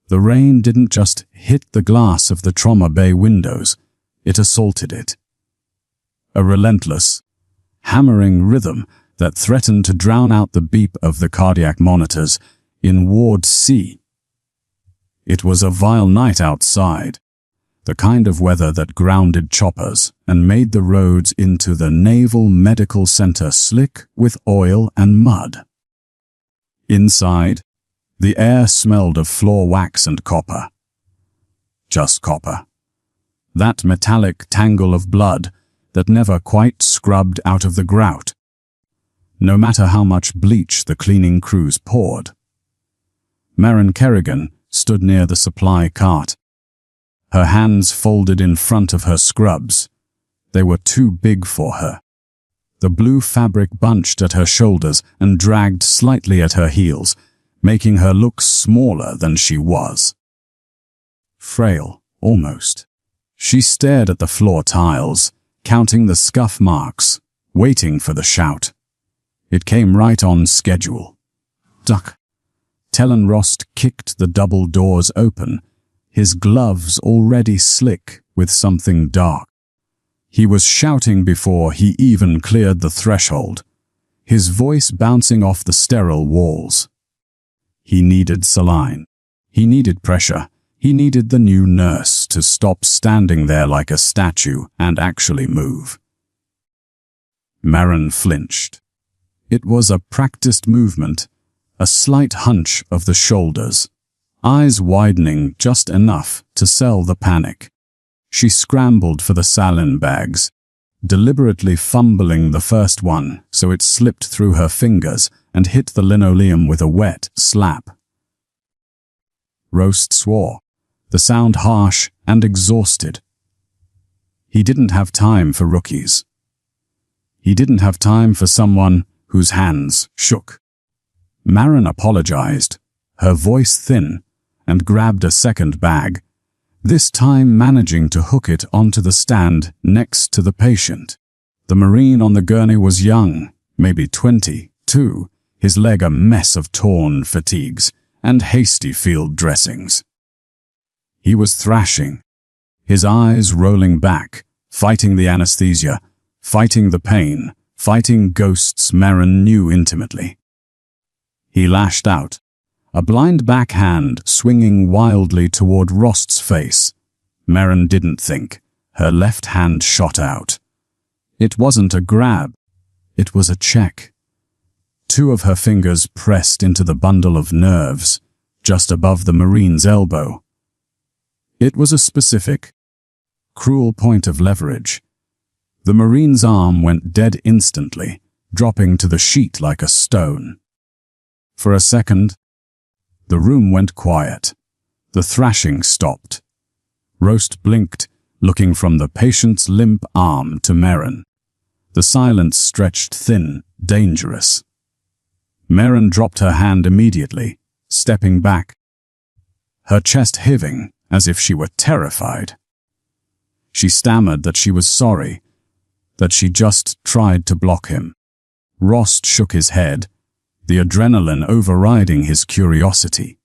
The rain didn't just hit the glass of the trauma bay windows, it assaulted it. A relentless, hammering rhythm that threatened to drown out the beep of the cardiac monitors in Ward C. It was a vile night outside, the kind of weather that grounded choppers and made the roads into the Naval Medical Center slick with oil and mud. Inside, the air smelled of floor wax and copper. Just copper. That metallic tangle of blood that never quite scrubbed out of the grout, no matter how much bleach the cleaning crews poured. Maren Kerrigan stood near the supply cart, her hands folded in front of her scrubs. They were too big for her. The blue fabric bunched at her shoulders and dragged slightly at her heels, making her look smaller than she was. Frail, almost. She stared at the floor tiles, counting the scuff marks, waiting for the shout. It came right on schedule. Duck. Tellenrost kicked the double doors open, his gloves already slick with something dark. He was shouting before he even cleared the threshold, his voice bouncing off the sterile walls. He needed saline. He needed pressure. He needed the new nurse to stop standing there like a statue and actually move. Maren flinched. It was a practiced movement, a slight hunch of the shoulders, eyes widening just enough to sell the panic. She scrambled for the saline bags, deliberately fumbling the first one so it slipped through her fingers and hit the linoleum with a wet slap. Roast swore, the sound harsh and exhausted. He didn't have time for rookies. He didn't have time for someone whose hands shook. Maren apologized, her voice thin, and grabbed a second bag, this time managing to hook it onto the stand next to the patient. The Marine on the gurney was young, maybe 22, his leg a mess of torn fatigues and hasty field dressings. He was thrashing, his eyes rolling back, fighting the anesthesia, fighting the pain, fighting ghosts Maren knew intimately. He lashed out, a blind backhand swinging wildly toward Rost's face. Maren didn't think. Her left hand shot out. It wasn't a grab. It was a check. Two of her fingers pressed into the bundle of nerves, just above the Marine's elbow. It was a specific, cruel point of leverage. The Marine's arm went dead instantly, dropping to the sheet like a stone. For a second, the room went quiet. The thrashing stopped. Rost blinked, looking from the patient's limp arm to Maren. The silence stretched thin, dangerous. Maren dropped her hand immediately, stepping back, her chest heaving as if she were terrified. She stammered that she was sorry, that she just tried to block him. Rost shook his head, the adrenaline overriding his curiosity.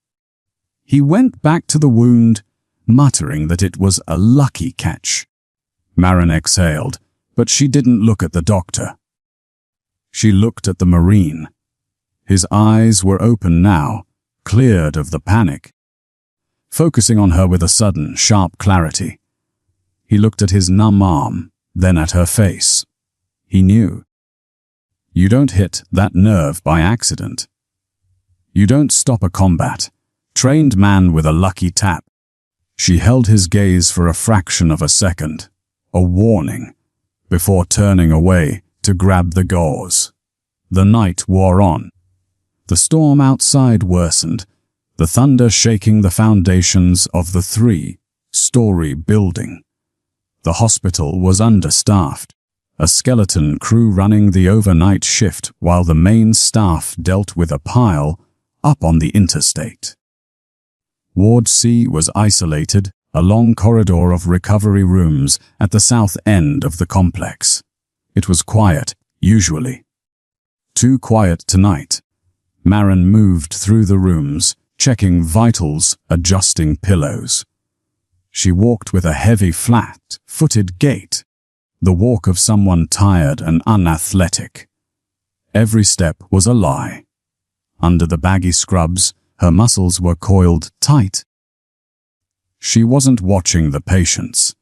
He went back to the wound, muttering that it was a lucky catch. Maren exhaled, but she didn't look at the doctor. She looked at the Marine. His eyes were open now, cleared of the panic, focusing on her with a sudden, sharp clarity. He looked at his numb arm, then at her face. He knew. You don't hit that nerve by accident. You don't stop a combat, trained man with a lucky tap. She held his gaze for a fraction of a second, a warning, before turning away to grab the gauze. The night wore on. The storm outside worsened, the thunder shaking the foundations of the 3-story building. The hospital was understaffed, a skeleton crew running the overnight shift while the main staff dealt with a pile up on the interstate. Ward C was isolated, a long corridor of recovery rooms at the south end of the complex. It was quiet, usually. Too quiet tonight. Maren moved through the rooms, checking vitals, adjusting pillows. She walked with a heavy, flat-footed gait, the walk of someone tired and unathletic. Every step was a lie. Under the baggy scrubs, her muscles were coiled tight. She wasn't watching the patients.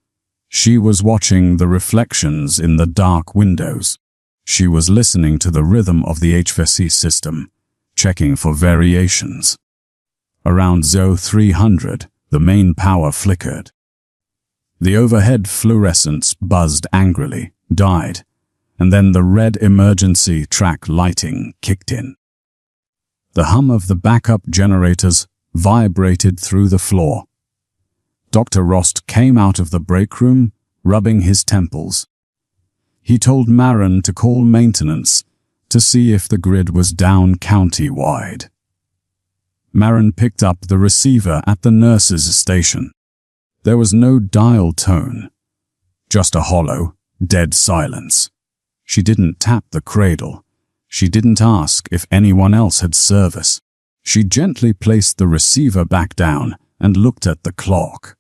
She was watching the reflections in the dark windows. She was listening to the rhythm of the HVAC system, checking for variations. Around 0300, the main power flickered. The overhead fluorescents buzzed angrily, died, and then the red emergency track lighting kicked in. The hum of the backup generators vibrated through the floor. Dr. Rost came out of the break room, rubbing his temples. He told Marin to call maintenance to see if the grid was down county-wide. Marin picked up the receiver at the nurse's station. There was no dial tone, just a hollow, dead silence. She didn't tap the cradle. She didn't ask if anyone else had service. She gently placed the receiver back down and looked at the clock.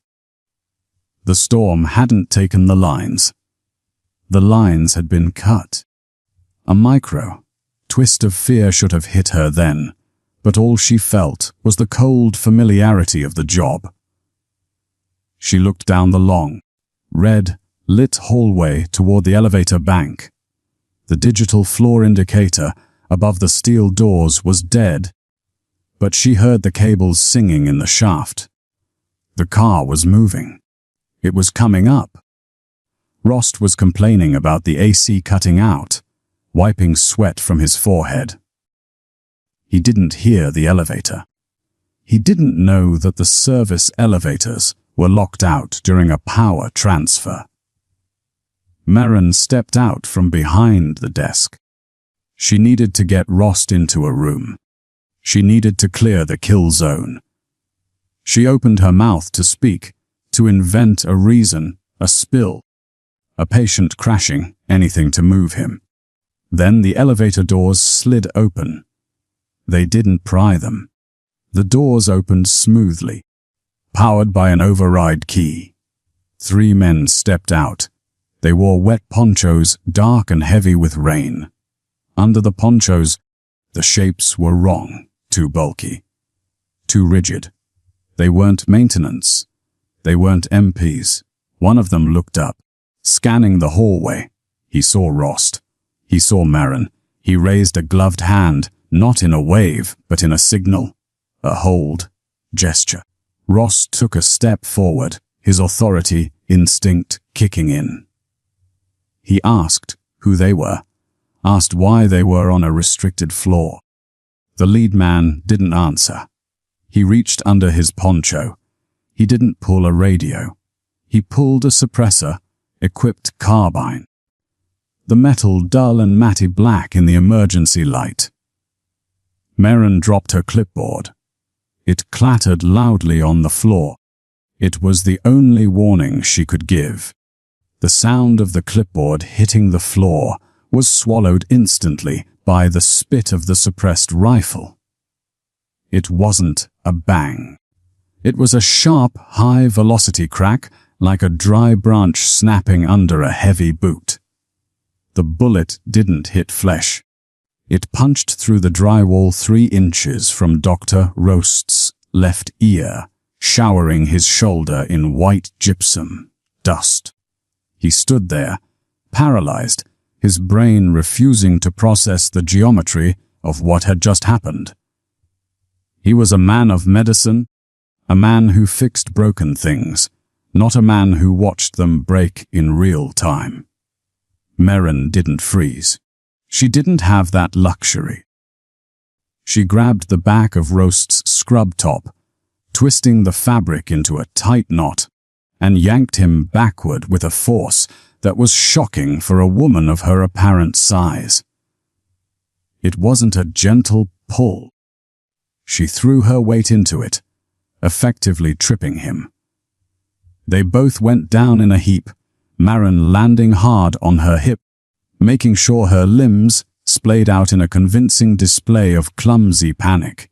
The storm hadn't taken the lines. The lines had been cut. A micro twist of fear should have hit her then, but all she felt was the cold familiarity of the job. She looked down the long, red-lit hallway toward the elevator bank. The digital floor indicator above the steel doors was dead, but she heard the cables singing in the shaft. The car was moving. It was coming up. Rost was complaining about the AC cutting out, wiping sweat from his forehead. He didn't hear the elevator. He didn't know that the service elevators were locked out during a power transfer. Marin stepped out from behind the desk. She needed to get Rost into a room. She needed to clear the kill zone. She opened her mouth to speak, to invent a reason, a spill, a patient crashing, anything to move him. Then the elevator doors slid open. They didn't pry them. The doors opened smoothly, powered by an override key. 3 men stepped out. They wore wet ponchos, dark and heavy with rain. Under the ponchos, the shapes were wrong, too bulky, too rigid. They weren't maintenance. They weren't MPs. One of them looked up, scanning the hallway. He saw Rost. He saw Marin. He raised a gloved hand, not in a wave, but in a signal, a hold, gesture. Rost took a step forward, his authority instinct kicking in. He asked who they were, asked why they were on a restricted floor. The lead man didn't answer. He reached under his poncho. He didn't pull a radio. He pulled a suppressor-equipped carbine. The metal dull and matty black in the emergency light. Marin dropped her clipboard. It clattered loudly on the floor. It was the only warning she could give. The sound of the clipboard hitting the floor was swallowed instantly by the spit of the suppressed rifle. It wasn't a bang. It was a sharp, high-velocity crack, like a dry branch snapping under a heavy boot. The bullet didn't hit flesh. It punched through the drywall 3 inches from Dr. Rost's left ear, showering his shoulder in white gypsum dust. He stood there, paralyzed, his brain refusing to process the geometry of what had just happened. He was a man of medicine, a man who fixed broken things, not a man who watched them break in real time. Marin didn't freeze. She didn't have that luxury. She grabbed the back of Rost's scrub top, twisting the fabric into a tight knot, and yanked him backward with a force that was shocking for a woman of her apparent size. It wasn't a gentle pull. She threw her weight into it, effectively tripping him. They both went down in a heap, Marin landing hard on her hip, making sure her limbs splayed out in a convincing display of clumsy panic.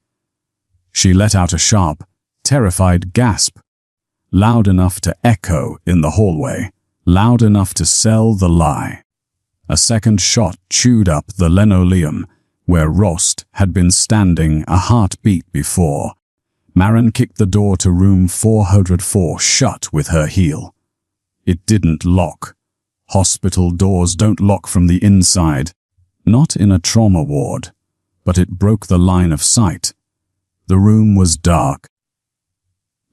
She let out a sharp, terrified gasp, loud enough to echo in the hallway, loud enough to sell the lie. A second shot chewed up the linoleum where Rost had been standing a heartbeat before. Maren kicked the door to room 404 shut with her heel. It didn't lock. Hospital doors don't lock from the inside. Not in a trauma ward, but it broke the line of sight. The room was dark,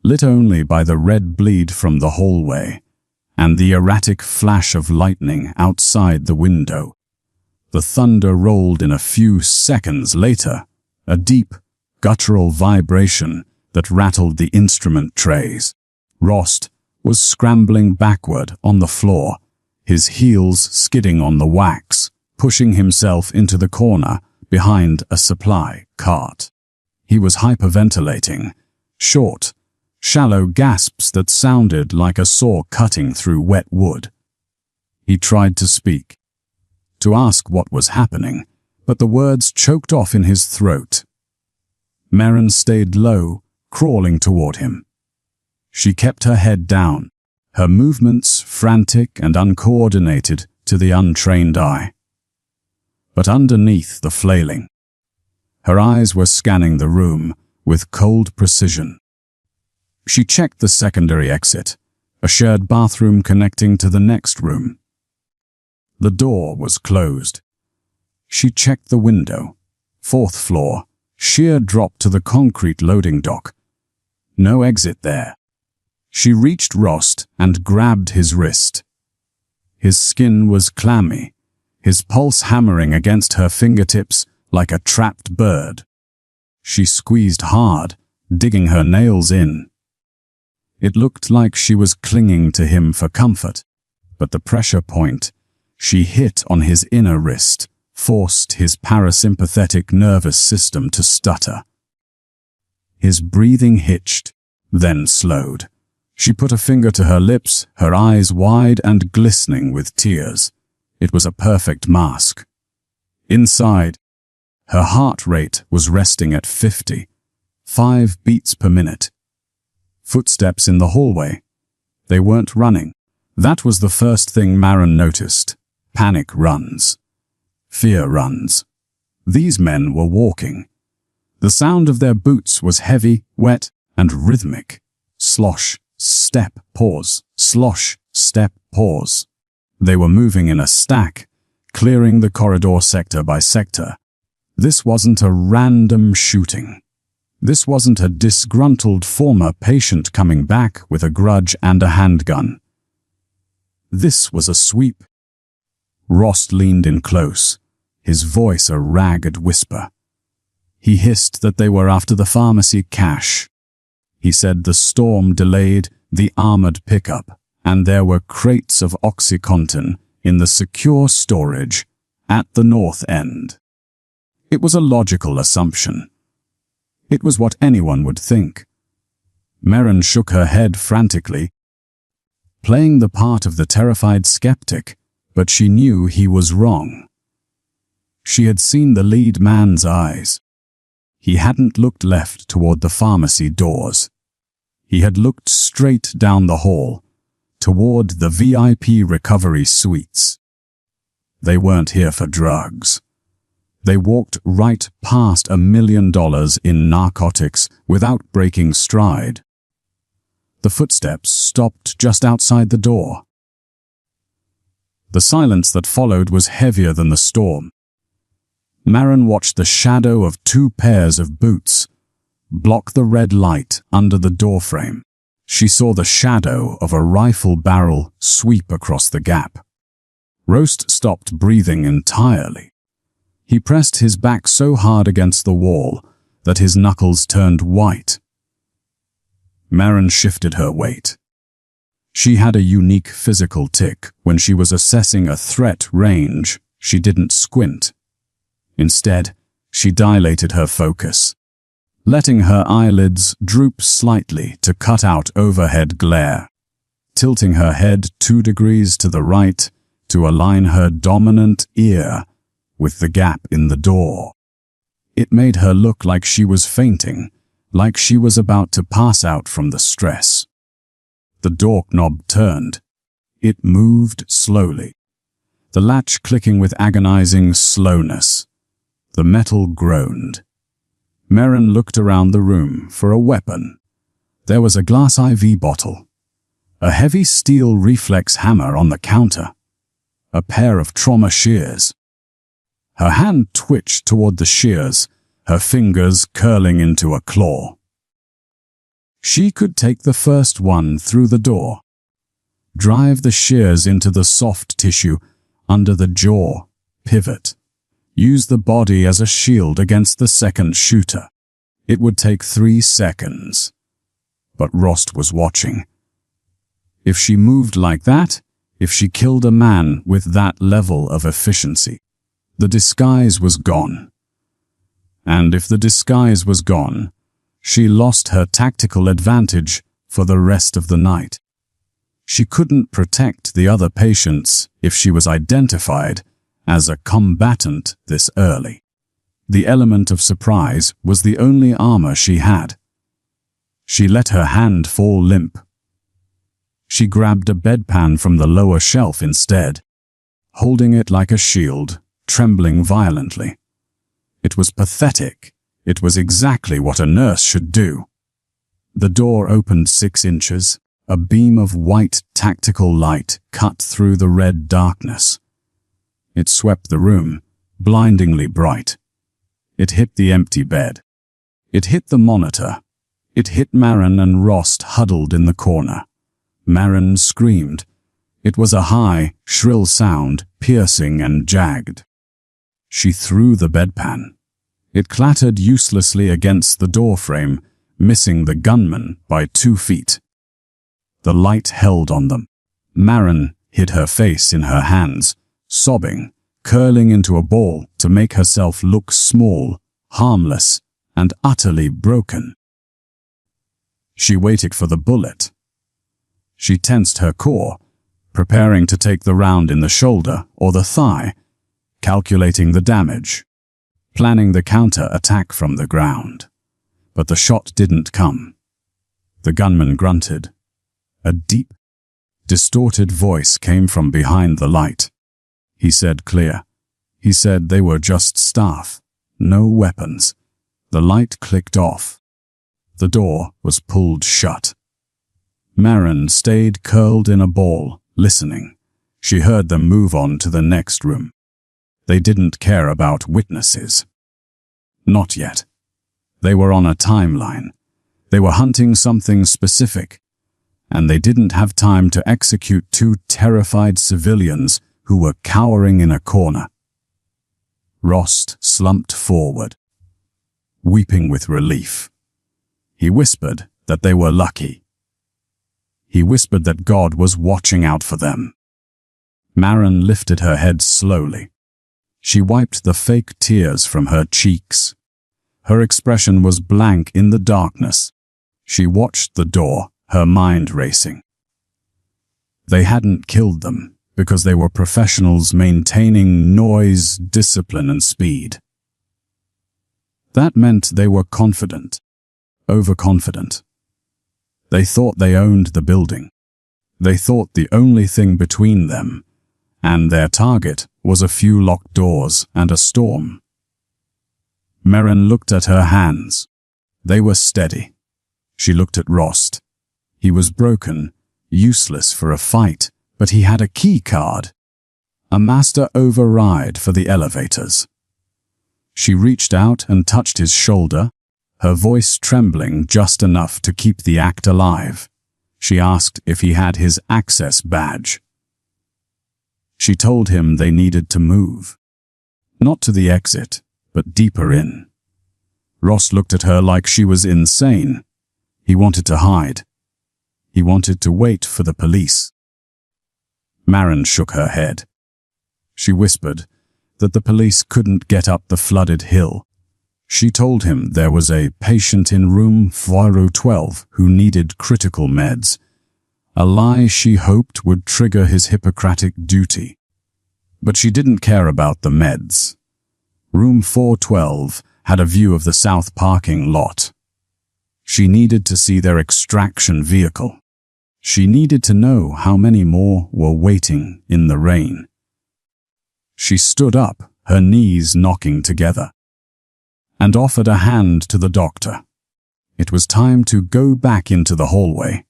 lit only by the red bleed from the hallway and the erratic flash of lightning outside the window. The thunder rolled in a few seconds later, a deep, guttural vibration that rattled the instrument trays. Rost was scrambling backward on the floor, his heels skidding on the wax, pushing himself into the corner behind a supply cart. He was hyperventilating, short, shallow gasps that sounded like a saw cutting through wet wood. He tried to speak, to ask what was happening, but the words choked off in his throat. Maren stayed low, crawling toward him. She kept her head down, her movements frantic and uncoordinated to the untrained eye. But underneath the flailing, her eyes were scanning the room with cold precision. She checked the secondary exit, a shared bathroom connecting to the next room. The door was closed. She checked the window. 4th floor, sheer drop to the concrete loading dock. No exit there. She reached Rost and grabbed his wrist. His skin was clammy, his pulse hammering against her fingertips like a trapped bird. She squeezed hard, digging her nails in. It looked like she was clinging to him for comfort, but the pressure point she hit on his inner wrist forced his parasympathetic nervous system to stutter. His breathing hitched, then slowed. She put a finger to her lips, her eyes wide and glistening with tears. It was a perfect mask. Inside, her heart rate was resting at 50, 5 beats per minute. Footsteps in the hallway. They weren't running. That was the first thing Maren noticed. Panic runs. Fear runs. These men were walking. The sound of their boots was heavy, wet, and rhythmic. Slosh, step, pause. Slosh, step, pause. They were moving in a stack, clearing the corridor sector by sector. This wasn't a random shooting. This wasn't a disgruntled former patient coming back with a grudge and a handgun. This was a sweep. Rost leaned in close, his voice a ragged whisper. He hissed that they were after the pharmacy cash. He said the storm delayed the armored pickup, and there were crates of OxyContin in the secure storage at the north end. It was a logical assumption. It was what anyone would think. Maren shook her head frantically, playing the part of the terrified skeptic, but she knew he was wrong. She had seen the lead man's eyes. He hadn't looked left toward the pharmacy doors. He had looked straight down the hall, toward the VIP recovery suites. They weren't here for drugs. They walked right past $1 million in narcotics without breaking stride. The footsteps stopped just outside the door. The silence that followed was heavier than the storm. Maren watched the shadow of 2 pairs of boots block the red light under the doorframe. She saw the shadow of a rifle barrel sweep across the gap. Rost stopped breathing entirely. He pressed his back so hard against the wall that his knuckles turned white. Maren shifted her weight. She had a unique physical tic. When she was assessing a threat range, she didn't squint. Instead, she dilated her focus, letting her eyelids droop slightly to cut out overhead glare, tilting her head 2 degrees to the right to align her dominant ear with the gap in the door. It made her look like she was fainting, like she was about to pass out from the stress. The door knob turned. It moved slowly, the latch clicking with agonizing slowness. The metal groaned. Merrin looked around the room for a weapon. There was a glass IV bottle, a heavy steel reflex hammer on the counter, a pair of trauma shears. Her hand twitched toward the shears, her fingers curling into a claw. She could take the first one through the door, drive the shears into the soft tissue under the jaw, pivot, use the body as a shield against the second shooter. It would take 3 seconds. But Rost was watching. If she moved like that, if she killed a man with that level of efficiency, the disguise was gone. And if the disguise was gone, she lost her tactical advantage for the rest of the night. She couldn't protect the other patients if she was identified as a combatant this early. The element of surprise was the only armor she had. She let her hand fall limp. She grabbed a bedpan from the lower shelf instead, holding it like a shield, trembling violently. It was pathetic. It was exactly what a nurse should do. The door opened 6 inches. A beam of white tactical light cut through the red darkness. It swept the room, blindingly bright. It hit the empty bed. It hit the monitor. It hit Merrin and Rost huddled in the corner. Merrin screamed. It was a high, shrill sound, piercing and jagged. She threw the bedpan. It clattered uselessly against the doorframe, missing the gunman by 2 feet. The light held on them. Merrin hid her face in her hands, sobbing, curling into a ball to make herself look small, harmless, and utterly broken. She waited for the bullet. She tensed her core, preparing to take the round in the shoulder or the thigh, calculating the damage, planning the counter-attack from the ground. But the shot didn't come. The gunman grunted. A deep, distorted voice came from behind the light. He said clear. He said they were just staff, no weapons. The light clicked off. The door was pulled shut. Merrin stayed curled in a ball, listening. She heard them move on to the next room. They didn't care about witnesses. Not yet. They were on a timeline. They were hunting something specific. And they didn't have time to execute 2 terrified civilians who were cowering in a corner. Rost slumped forward, weeping with relief. He whispered that they were lucky. He whispered that God was watching out for them. Merrin lifted her head slowly. She wiped the fake tears from her cheeks. Her expression was blank in the darkness. She watched the door, her mind racing. They hadn't killed them because they were professionals maintaining noise, discipline, and speed. That meant they were confident, overconfident. They thought they owned the building. They thought the only thing between them and their target was a few locked doors and a storm. Merrin looked at her hands. They were steady. She looked at Rost. He was broken, useless for a fight, but he had a key card, a master override for the elevators. She reached out and touched his shoulder, her voice trembling just enough to keep the act alive. She asked if he had his access badge. She told him they needed to move. Not to the exit, but deeper in. Rost looked at her like she was insane. He wanted to hide. He wanted to wait for the police. Merrin shook her head. She whispered that the police couldn't get up the flooded hill. She told him there was a patient in room 412 who needed critical meds, a lie she hoped would trigger his Hippocratic duty. But she didn't care about the meds. Room 412 had a view of the south parking lot. She needed to see their extraction vehicle. She needed to know how many more were waiting in the rain. She stood up, her knees knocking together, and offered a hand to the doctor. It was time to go back into the hallway.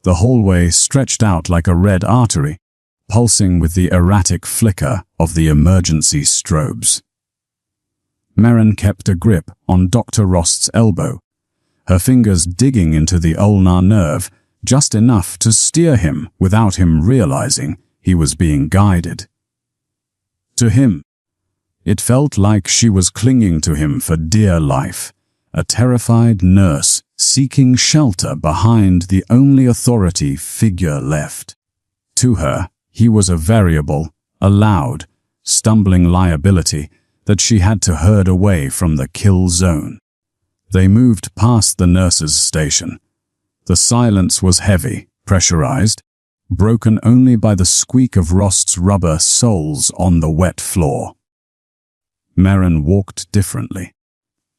The hallway stretched out like a red artery, pulsing with the erratic flicker of the emergency strobes. Merrin kept a grip on Dr. Rost's elbow, her fingers digging into the ulnar nerve just enough to steer him without him realizing he was being guided. To him, it felt like she was clinging to him for dear life, a terrified nurse seeking shelter behind the only authority figure left. To her, he was a variable, a loud, stumbling liability that she had to herd away from the kill zone. They moved past the nurse's station. The silence was heavy, pressurized, broken only by the squeak of Rost's rubber soles on the wet floor. Merrin walked differently.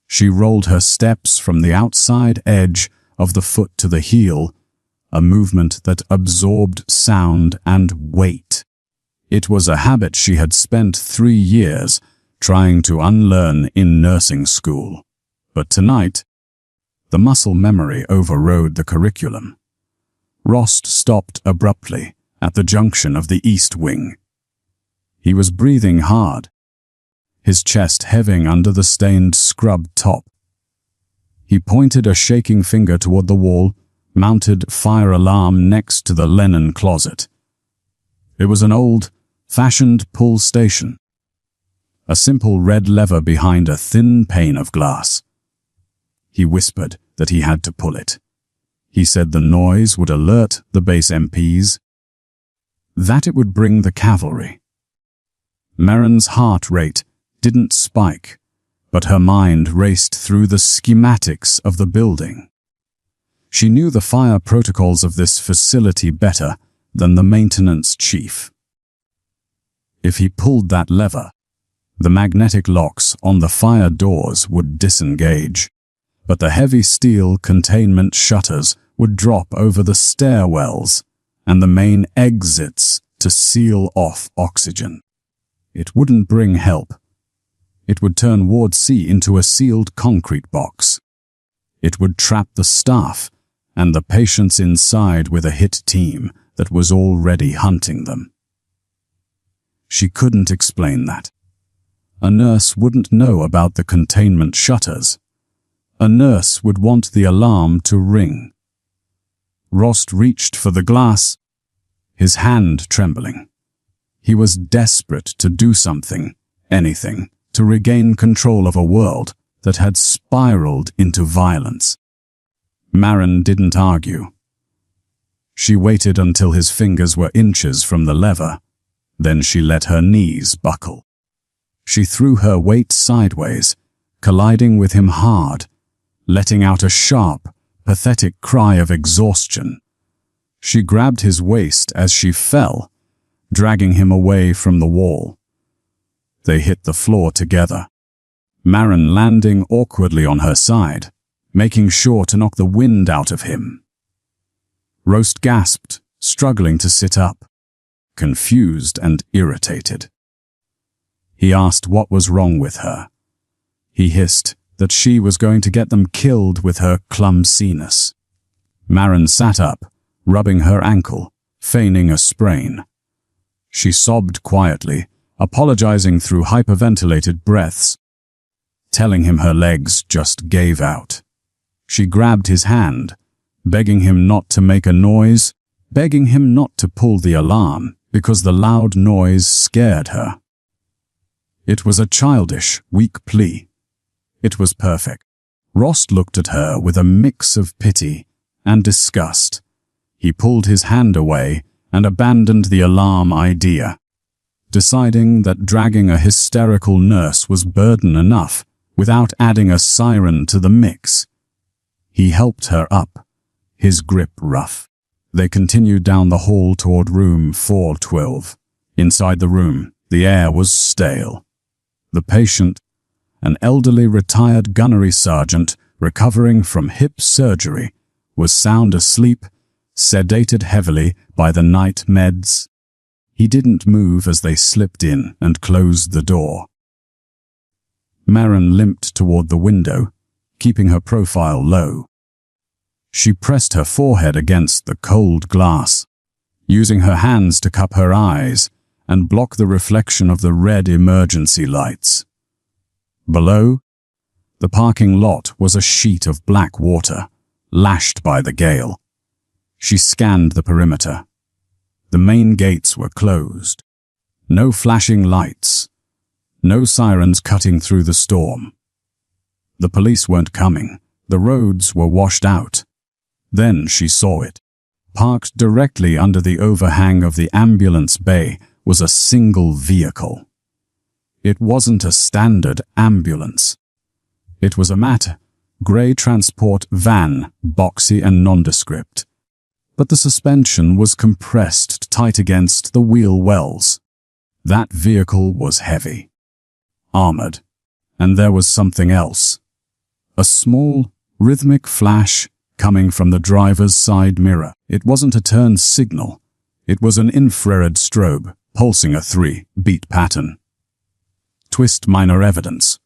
She rolled her steps from the outside edge of the foot to the heel, a movement that absorbed sound and weight. It was a habit she had spent 3 years trying to unlearn in nursing school. But tonight, the muscle memory overrode the curriculum. Rost stopped abruptly at the junction of the east wing. He was breathing hard, his chest heaving under the stained scrub top. He pointed a shaking finger toward the wall-mounted fire alarm next to the linen closet. It was an old-fashioned pull station, a simple red lever behind a thin pane of glass. He whispered that he had to pull it. He said the noise would alert the base MPs, that it would bring the cavalry. Merrin's heart rate didn't spike, but her mind raced through the schematics of the building. She knew the fire protocols of this facility better than the maintenance chief. If he pulled that lever, the magnetic locks on the fire doors would disengage, but the heavy steel containment shutters would drop over the stairwells and the main exits to seal off oxygen. It wouldn't bring help. It would turn Ward C into a sealed concrete box. It would trap the staff and the patients inside with a hit team that was already hunting them. She couldn't explain that. A nurse wouldn't know about the containment shutters. A nurse would want the alarm to ring. Rost reached for the glass, his hand trembling. He was desperate to do something, anything, to regain control of a world that had spiraled into violence. Merrin didn't argue. She waited until his fingers were inches from the lever. Then she let her knees buckle. She threw her weight sideways, colliding with him hard, letting out a sharp, pathetic cry of exhaustion. She grabbed his waist as she fell, dragging him away from the wall. They hit the floor together, Merrin landing awkwardly on her side, making sure to knock the wind out of him. Rost gasped, struggling to sit up, confused and irritated. He asked what was wrong with her. He hissed that she was going to get them killed with her clumsiness. Merrin sat up, rubbing her ankle, feigning a sprain. She sobbed quietly, apologizing through hyperventilated breaths, telling him her legs just gave out. She grabbed his hand, begging him not to make a noise, begging him not to pull the alarm because the loud noise scared her. It was a childish, weak plea. It was perfect. Rost looked at her with a mix of pity and disgust. He pulled his hand away and abandoned the alarm idea, deciding that dragging a hysterical nurse was burden enough without adding a siren to the mix. He helped her up, his grip rough. They continued down the hall toward room 412. Inside the room, the air was stale. The patient, an elderly retired gunnery sergeant recovering from hip surgery, was sound asleep, sedated heavily by the night meds. He didn't move as they slipped in and closed the door. Maren limped toward the window, keeping her profile low. She pressed her forehead against the cold glass, using her hands to cup her eyes and block the reflection of the red emergency lights. Below, the parking lot was a sheet of black water, lashed by the gale. She scanned the perimeter. The main gates were closed. No flashing lights. No sirens cutting through the storm. The police weren't coming. The roads were washed out. Then she saw it. Parked directly under the overhang of the ambulance bay was a single vehicle. It wasn't a standard ambulance. It was a matte, grey transport van, boxy and nondescript. But the suspension was compressed tight against the wheel wells. That vehicle was heavy, armored, and there was something else. A small, rhythmic flash coming from the driver's side mirror. It wasn't a turn signal. It was an infrared strobe, pulsing a 3-beat pattern. Twist minor evidence.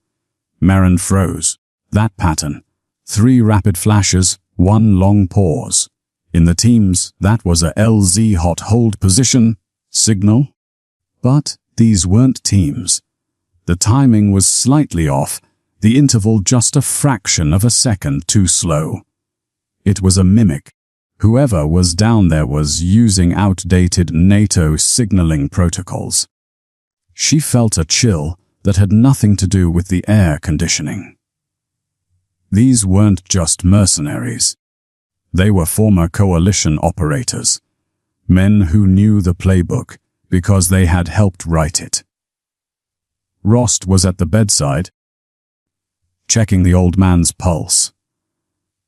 Maren froze. That pattern. 3 rapid flashes, 1 long pause. In the Teams, that was a LZ hot hold position signal. But these weren't Teams. The timing was slightly off, the interval just a fraction of a second too slow. It was a mimic. Whoever was down there was using outdated NATO signaling protocols. She felt a chill that had nothing to do with the air conditioning. These weren't just mercenaries. They were former coalition operators, men who knew the playbook because they had helped write it. Rost was at the bedside, checking the old man's pulse.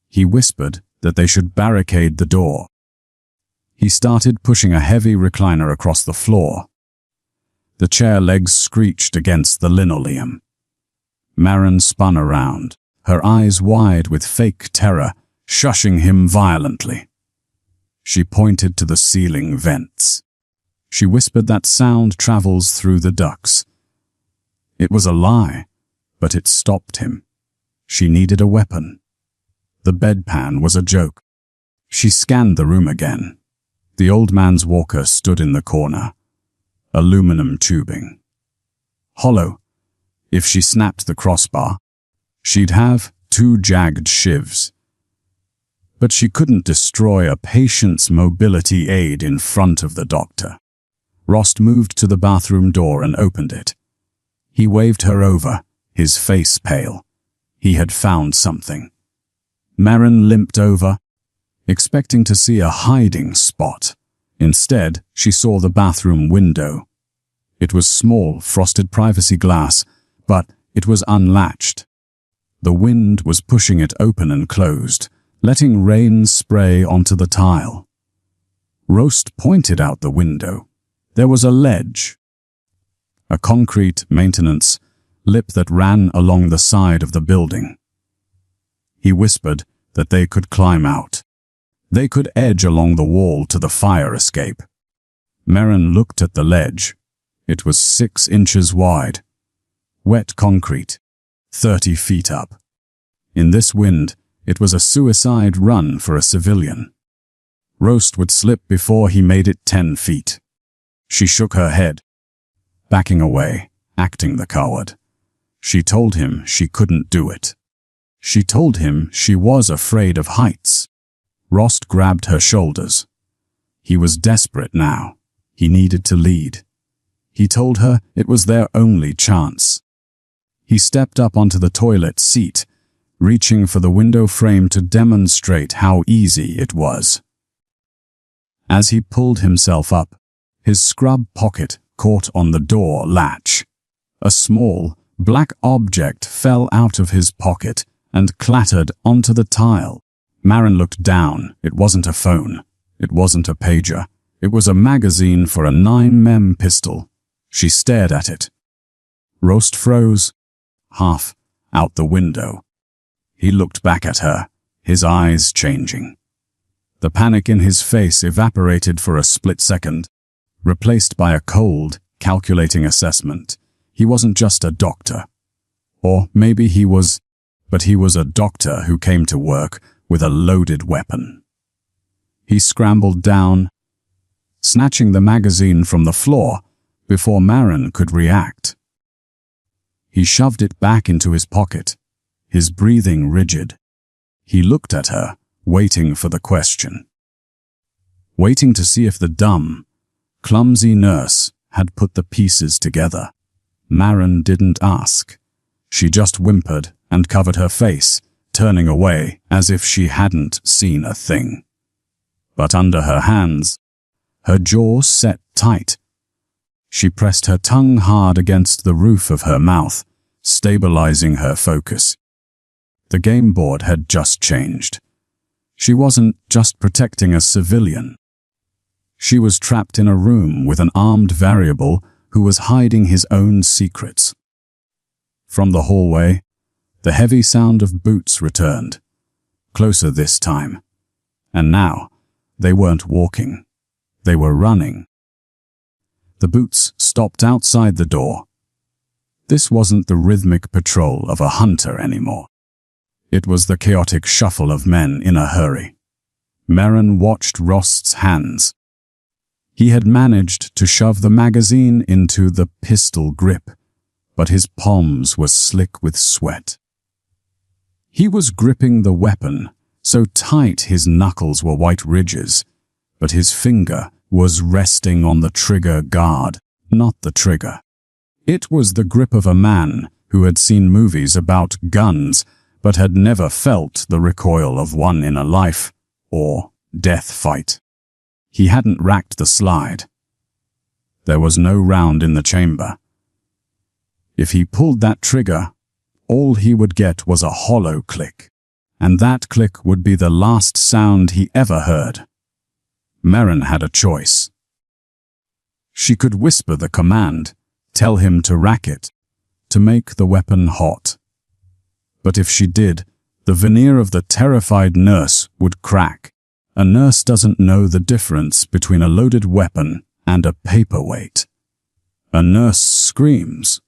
He whispered that they should barricade the door. He started pushing a heavy recliner across the floor. The chair legs screeched against the linoleum. Maren spun around, her eyes wide with fake terror, shushing him violently. She pointed to the ceiling vents. She whispered that sound travels through the ducts. It was a lie, but it stopped him. She needed a weapon. The bedpan was a joke. She scanned the room again. The old man's walker stood in the corner. Aluminum tubing. Hollow. If she snapped the crossbar, she'd have 2 jagged shivs. But she couldn't destroy a patient's mobility aid in front of the doctor. Rost moved to the bathroom door and opened it. He waved her over, his face pale. He had found something. Maren limped over, expecting to see a hiding spot. Instead, she saw the bathroom window. It was small, frosted privacy glass, but it was unlatched. The wind was pushing it open and closed, letting rain spray onto the tile. Rost pointed out the window. There was a ledge, a concrete maintenance lip that ran along the side of the building. He whispered that they could climb out. They could edge along the wall to the fire escape. Maren looked at the ledge. It was 6 inches wide. Wet concrete, 30 feet up. In this wind, it was a suicide run for a civilian. Rost would slip before he made it 10 feet. She shook her head, backing away, acting the coward. She told him she couldn't do it. She told him she was afraid of heights. Rost grabbed her shoulders. He was desperate now. He needed to lead. He told her it was their only chance. He stepped up onto the toilet seat, reaching for the window frame to demonstrate how easy it was. As he pulled himself up, his scrub pocket caught on the door latch. A small, black object fell out of his pocket and clattered onto the tile. Maren looked down. It wasn't a phone. It wasn't a pager. It was a magazine for a 9mm pistol. She stared at it. Rost froze, half out the window. He looked back at her, his eyes changing. The panic in his face evaporated for a split second, replaced by a cold, calculating assessment. He wasn't just a doctor. Or maybe he was, but he was a doctor who came to work with a loaded weapon. He scrambled down, snatching the magazine from the floor before Marin could react. He shoved it back into his pocket, his breathing rigid. He looked at her, waiting for the question. Waiting to see if the dumb, clumsy nurse had put the pieces together. Marin didn't ask. She just whimpered and covered her face, turning away as if she hadn't seen a thing. But under her hands, her jaw set tight. She pressed her tongue hard against the roof of her mouth, stabilizing her focus. The game board had just changed. She wasn't just protecting a civilian. She was trapped in a room with an armed variable who was hiding his own secrets. From the hallway, the heavy sound of boots returned, closer this time. And now, they weren't walking. They were running. The boots stopped outside the door. This wasn't the rhythmic patrol of a hunter anymore. It was the chaotic shuffle of men in a hurry. Marin watched Rost's hands. He had managed to shove the magazine into the pistol grip, but his palms were slick with sweat. He was gripping the weapon, so tight his knuckles were white ridges, but his finger was resting on the trigger guard, not the trigger. It was the grip of a man who had seen movies about guns, but had never felt the recoil of one in a life or death fight. He hadn't racked the slide. There was no round in the chamber. If he pulled that trigger, all he would get was a hollow click, and that click would be the last sound he ever heard. Marin had a choice. She could whisper the command, tell him to rack it, to make the weapon hot. But if she did, the veneer of the terrified nurse would crack. A nurse doesn't know the difference between a loaded weapon and a paperweight. A nurse screams.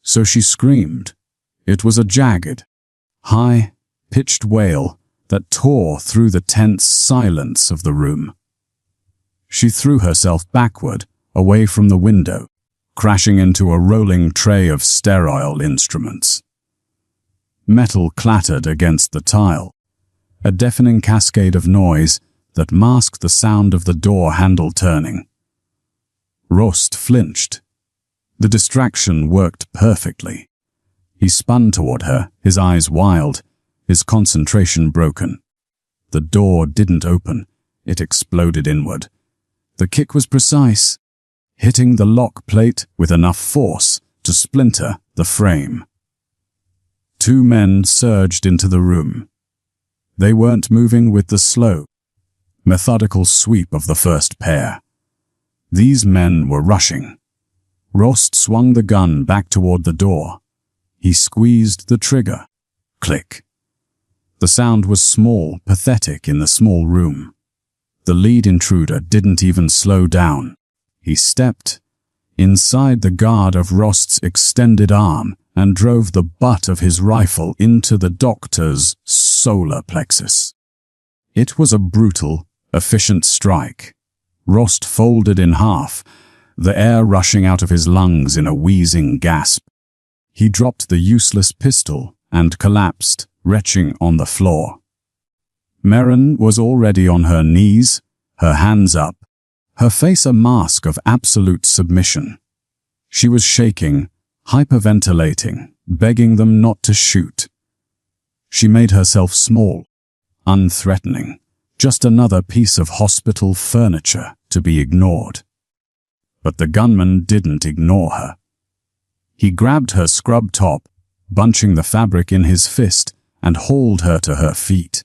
So she screamed. It was a jagged, high-pitched wail that tore through the tense silence of the room. She threw herself backward, away from the window, crashing into a rolling tray of sterile instruments. Metal clattered against the tile, a deafening cascade of noise that masked the sound of the door handle turning. Rost flinched. The distraction worked perfectly. He spun toward her, his eyes wild, his concentration broken. The door didn't open. It exploded inward. The kick was precise, hitting the lock plate with enough force to splinter the frame. Two men surged into the room. They weren't moving with the slow, methodical sweep of the first pair. These men were rushing. Rost swung the gun back toward the door. He squeezed the trigger. Click. The sound was small, pathetic in the small room. The lead intruder didn't even slow down. He stepped inside the guard of Rost's extended arm and drove the butt of his rifle into the doctor's solar plexus. It was a brutal, efficient strike. Rost folded in half, the air rushing out of his lungs in a wheezing gasp. He dropped the useless pistol and collapsed, retching on the floor. Marin was already on her knees, her hands up, her face a mask of absolute submission. She was shaking, hyperventilating, begging them not to shoot. She made herself small, unthreatening, just another piece of hospital furniture to be ignored. But the gunman didn't ignore her. He grabbed her scrub top, bunching the fabric in his fist, and hauled her to her feet.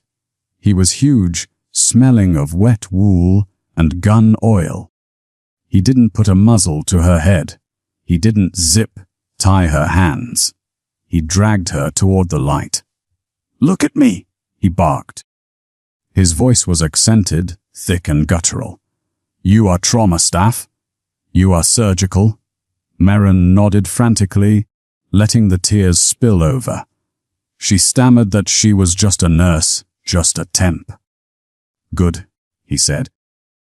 He was huge, smelling of wet wool and gun oil. He didn't put a muzzle to her head. He didn't tie her hands. He dragged her toward the light. Look at me, he barked. His voice was accented, thick and guttural. You are trauma staff? You are surgical? Marin nodded frantically, letting the tears spill over. She stammered that she was just a nurse, just a temp. Good, he said.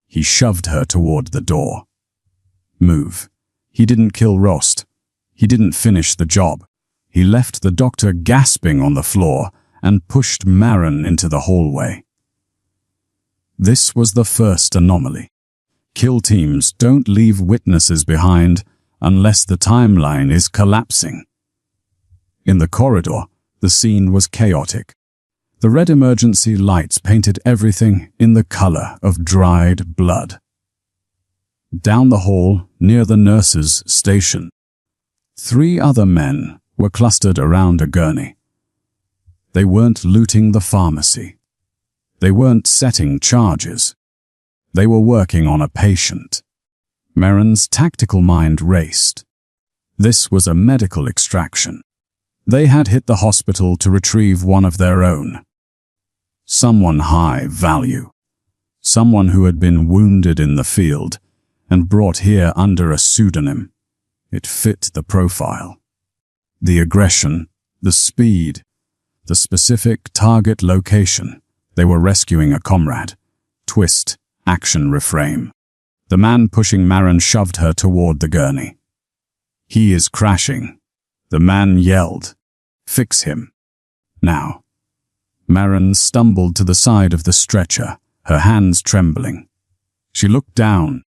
He shoved her toward the door. Move. He didn't kill Rost. He didn't finish the job. He left the doctor gasping on the floor and pushed Marin into the hallway. This was the first anomaly. Kill teams don't leave witnesses behind unless the timeline is collapsing. In the corridor, the scene was chaotic. The red emergency lights painted everything in the color of dried blood. Down the hall, near the nurse's station, 3 other men were clustered around a gurney. They weren't looting the pharmacy. They weren't setting charges. They were working on a patient. Marin's tactical mind raced. This was a medical extraction. They had hit the hospital to retrieve one of their own. Someone high value. Someone who had been wounded in the field and brought here under a pseudonym. It fit the profile. The aggression, the speed, the specific target location. They were rescuing a comrade. Twist, action reframe. The man pushing Marin shoved her toward the gurney. He is crashing. The man yelled. Fix him. Now. Marin stumbled to the side of the stretcher, her hands trembling. She looked down,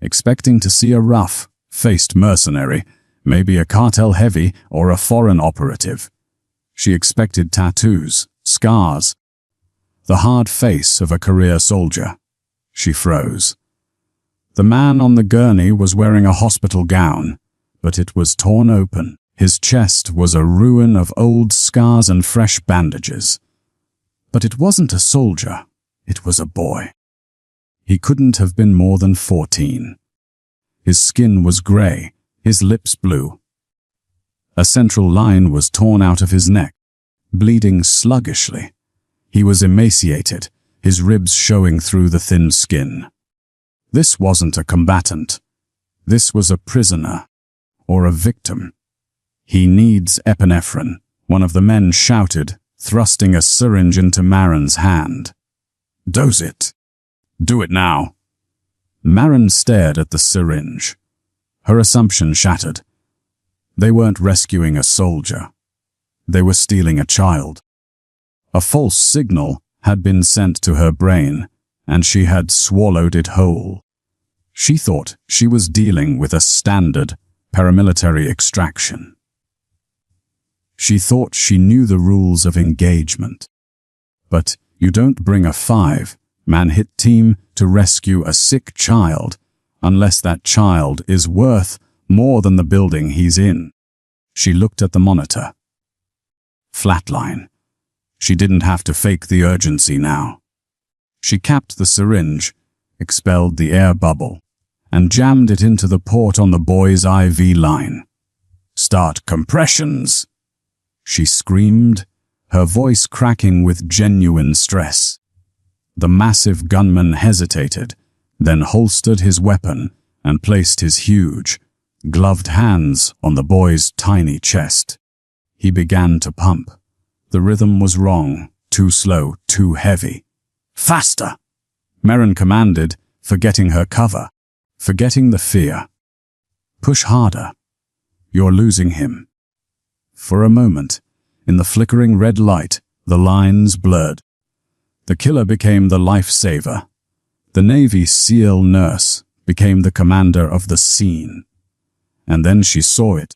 expecting to see a rough-faced mercenary, maybe a cartel heavy or a foreign operative. She expected tattoos, scars, the hard face of a career soldier. She froze. The man on the gurney was wearing a hospital gown, but it was torn open. His chest was a ruin of old scars and fresh bandages. But it wasn't a soldier, it was a boy. He couldn't have been more than 14. His skin was gray, his lips blue. A central line was torn out of his neck, bleeding sluggishly. He was emaciated, his ribs showing through the thin skin. This wasn't a combatant. This was a prisoner, or a victim. He needs epinephrine, one of the men shouted, thrusting a syringe into Marin's hand. Dose it. Do it now. Marin stared at the syringe. Her assumption shattered. They weren't rescuing a soldier. They were stealing a child. A false signal had been sent to her brain, and she had swallowed it whole. She thought she was dealing with a standard paramilitary extraction. She thought she knew the rules of engagement. But you don't bring a 5-man hit team to rescue a sick child unless that child is worth more than the building he's in. She looked at the monitor. Flatline. She didn't have to fake the urgency now. She capped the syringe, expelled the air bubble, and jammed it into the port on the boy's IV line. Start compressions, she screamed, her voice cracking with genuine stress. The massive gunman hesitated, then holstered his weapon and placed his huge, gloved hands on the boy's tiny chest. He began to pump. The rhythm was wrong, too slow, too heavy. Faster! Marin commanded, forgetting her cover, forgetting the fear. Push harder. You're losing him. For a moment, in the flickering red light, the lines blurred. The killer became the lifesaver. The Navy SEAL nurse became the commander of the scene. And then she saw it.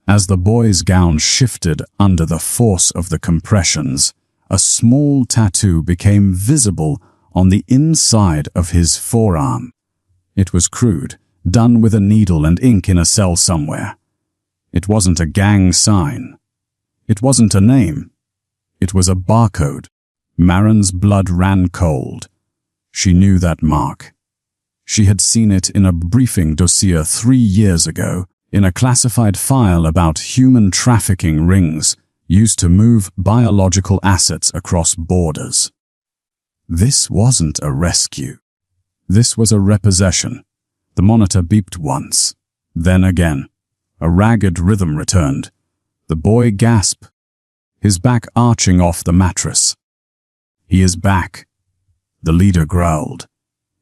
As the boy's gown shifted under the force of the compressions, a small tattoo became visible on the inside of his forearm. It was crude, done with a needle and ink in a cell somewhere. It wasn't a gang sign. It wasn't a name. It was a barcode. Marin's blood ran cold. She knew that mark. She had seen it in a briefing dossier 3 years ago, in a classified file about human trafficking rings used to move biological assets across borders. This wasn't a rescue. This was a repossession. The monitor beeped once, then again. A ragged rhythm returned. The boy gasped, his back arching off the mattress. "He is back," the leader growled.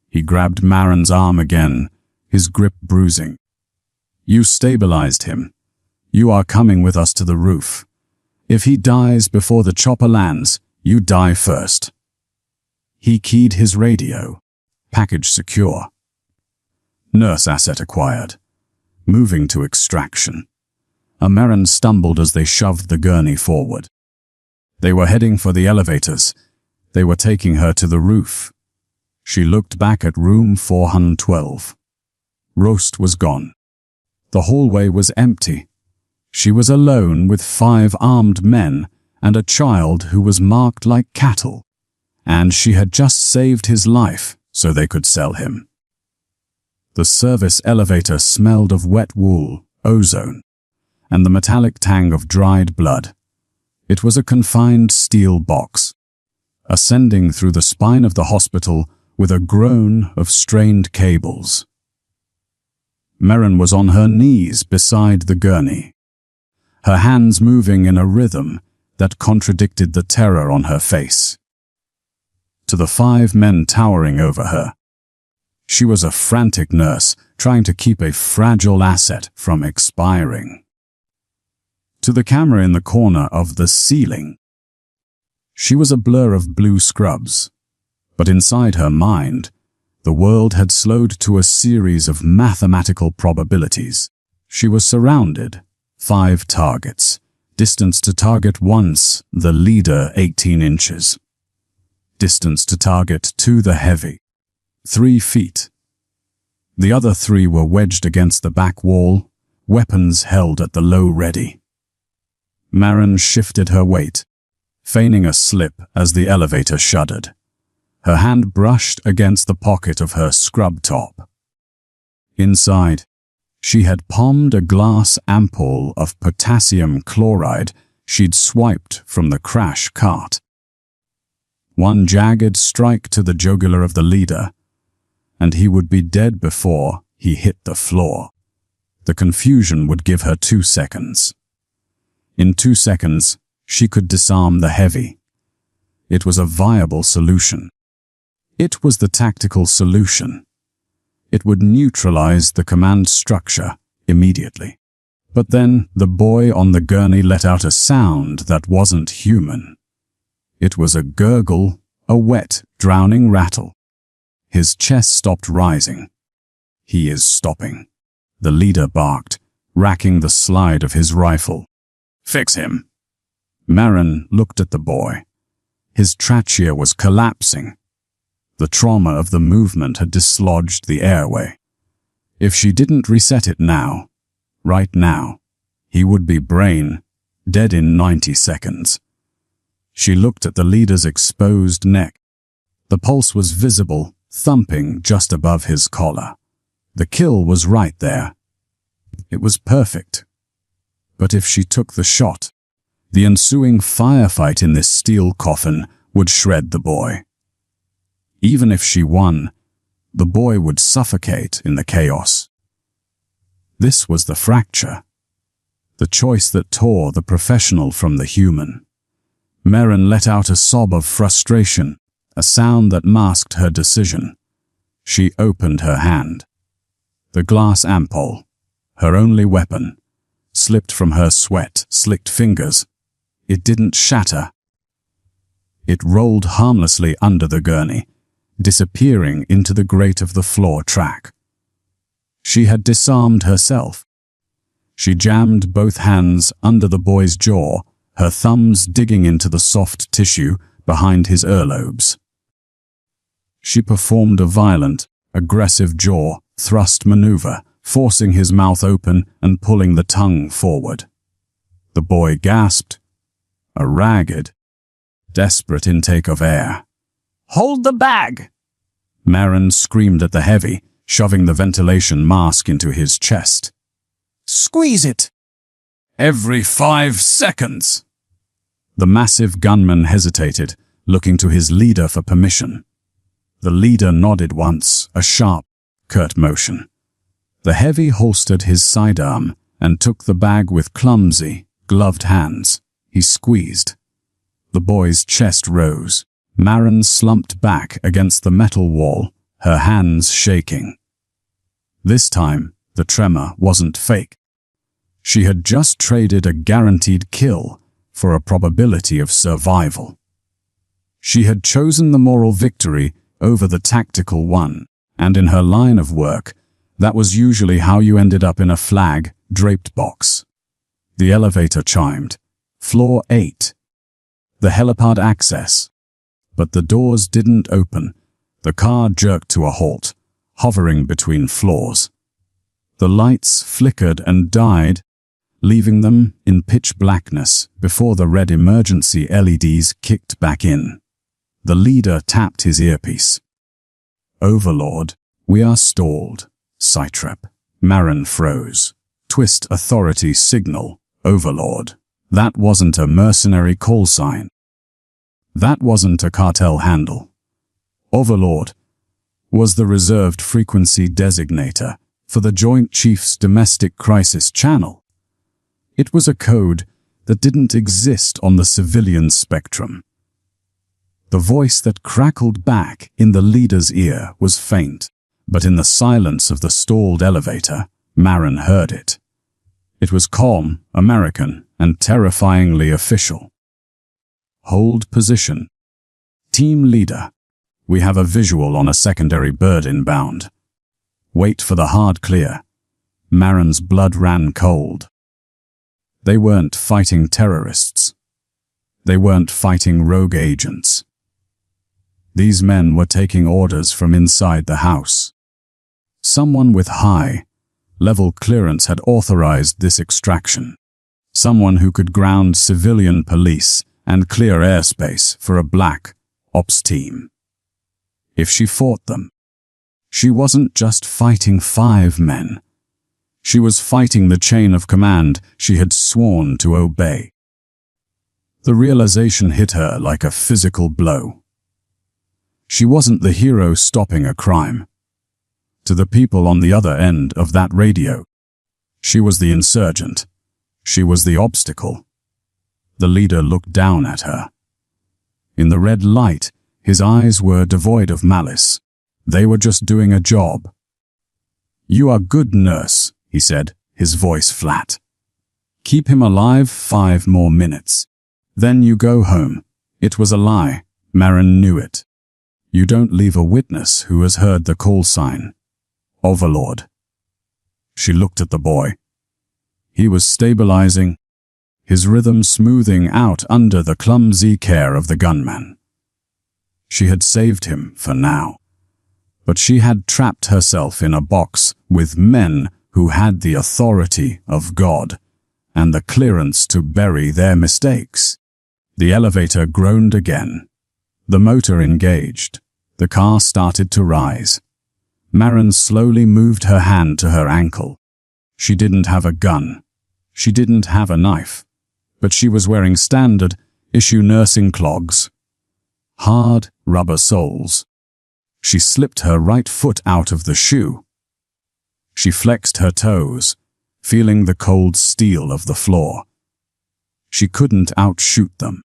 He grabbed Marin's arm again, his grip bruising. "You stabilized him. You are coming with us to the roof. If he dies before the chopper lands, you die first." He keyed his radio. Package secure. Nurse asset acquired. Moving to extraction. Marin stumbled as they shoved the gurney forward. They were heading for the elevators. They were taking her to the roof. She looked back at room 412. Roast was gone. The hallway was empty. She was alone with 5 armed men and a child who was marked like cattle, and she had just saved his life so they could sell him. The service elevator smelled of wet wool, ozone, and the metallic tang of dried blood. It was a confined steel box, ascending through the spine of the hospital with a groan of strained cables. Marin was on her knees beside the gurney, her hands moving in a rhythm that contradicted the terror on her face. To the 5 men towering over her, she was a frantic nurse trying to keep a fragile asset from expiring. To the camera in the corner of the ceiling, she was a blur of blue scrubs, but inside her mind, the world had slowed to a series of mathematical probabilities. She was surrounded, 5 targets, distance to target once, the leader 18 inches. Distance to target 2, the heavy, 3 feet. The other 3 were wedged against the back wall, weapons held at the low ready. Marin shifted her weight, feigning a slip as the elevator shuddered. Her hand brushed against the pocket of her scrub top. Inside, she had palmed a glass ampoule of potassium chloride she'd swiped from the crash cart. One jagged strike to the jugular of the leader, and he would be dead before he hit the floor. The confusion would give her 2 seconds. In 2 seconds, she could disarm the heavy. It was a viable solution. It was the tactical solution. It would neutralize the command structure immediately. But then the boy on the gurney let out a sound that wasn't human. It was a gurgle, a wet, drowning rattle. His chest stopped rising. "He is stopping," the leader barked, racking the slide of his rifle. "Fix him." Marin looked at the boy. His trachea was collapsing. The trauma of the movement had dislodged the airway. If she didn't reset it now, right now, he would be brain dead in 90 seconds. She looked at the leader's exposed neck. The pulse was visible, thumping just above his collar. The kill was right there. It was perfect. But if she took the shot, the ensuing firefight in this steel coffin would shred the boy. Even if she won, the boy would suffocate in the chaos. This was the fracture, the choice that tore the professional from the human. Marin let out a sob of frustration, a sound that masked her decision. She opened her hand. The glass ampoule, her only weapon, slipped from her sweat-slicked fingers. It didn't shatter. It rolled harmlessly under the gurney, disappearing into the grate of the floor track. She had disarmed herself. She jammed both hands under the boy's jaw, her thumbs digging into the soft tissue behind his earlobes. She performed a violent, aggressive jaw thrust maneuver, forcing his mouth open and pulling the tongue forward. The boy gasped, a ragged, desperate intake of air. "Hold the bag!" Marin screamed at the heavy, shoving the ventilation mask into his chest. "Squeeze it!" "Every 5 seconds!" The massive gunman hesitated, looking to his leader for permission. The leader nodded once, a sharp, curt motion. The heavy holstered his sidearm and took the bag with clumsy, gloved hands. He squeezed. The boy's chest rose. Maren slumped back against the metal wall, her hands shaking. This time, the tremor wasn't fake. She had just traded a guaranteed kill for a probability of survival. She had chosen the moral victory over the tactical one, and in her line of work, that was usually how you ended up in a flag-draped box. The elevator chimed. Floor 8. The helipad access. But the doors didn't open. The car jerked to a halt, hovering between floors. The lights flickered and died, leaving them in pitch blackness before the red emergency LEDs kicked back in. The leader tapped his earpiece. Overlord, we are stalled. Sitrep. Maren froze. Twist authority signal. Overlord. That wasn't a mercenary call sign. That wasn't a cartel handle. Overlord was the reserved frequency designator for the Joint Chiefs Domestic Crisis Channel. It was a code that didn't exist on the civilian spectrum. The voice that crackled back in the leader's ear was faint, but in the silence of the stalled elevator, Maren heard it. It was calm, American, and terrifyingly official. Hold position. Team leader, we have a visual on a secondary bird inbound. Wait for the hard clear. Maren's blood ran cold. They weren't fighting terrorists. They weren't fighting rogue agents. These men were taking orders from inside the house. Someone with high-level clearance had authorized this extraction. Someone who could ground civilian police and clear airspace for a black ops team. If she fought them, she wasn't just fighting 5 men. She was fighting the chain of command she had sworn to obey. The realization hit her like a physical blow. She wasn't the hero stopping a crime. To the people on the other end of that radio, she was the insurgent. She was the obstacle. The leader looked down at her. In the red light, his eyes were devoid of malice. They were just doing a job. "You are good, nurse," he said, his voice flat. "Keep him alive 5 more minutes. Then you go home." It was a lie. Maren knew it. You don't leave a witness who has heard the call sign. Overlord. She looked at the boy. He was stabilizing, his rhythm smoothing out under the clumsy care of the gunman. She had saved him for now, but she had trapped herself in a box with men who had the authority of God and the clearance to bury their mistakes. The elevator groaned again. The motor engaged. The car started to rise. Maren slowly moved her hand to her ankle. She didn't have a gun. She didn't have a knife. But she was wearing standard issue nursing clogs. Hard rubber soles. She slipped her right foot out of the shoe. She flexed her toes, feeling the cold steel of the floor. She couldn't outshoot them.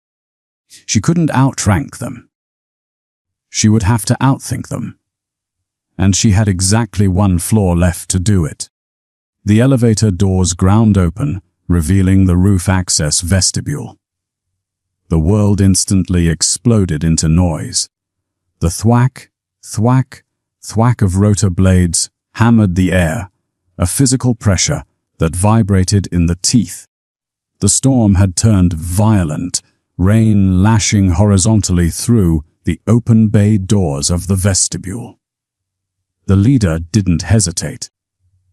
She couldn't outrank them. She would have to outthink them. And she had exactly 1 floor left to do it. The elevator doors ground open, revealing the roof access vestibule. The world instantly exploded into noise. The thwack, thwack, thwack of rotor blades hammered the air, a physical pressure that vibrated in the teeth. The storm had turned violent, rain lashing horizontally through the open bay doors of the vestibule. The leader didn't hesitate.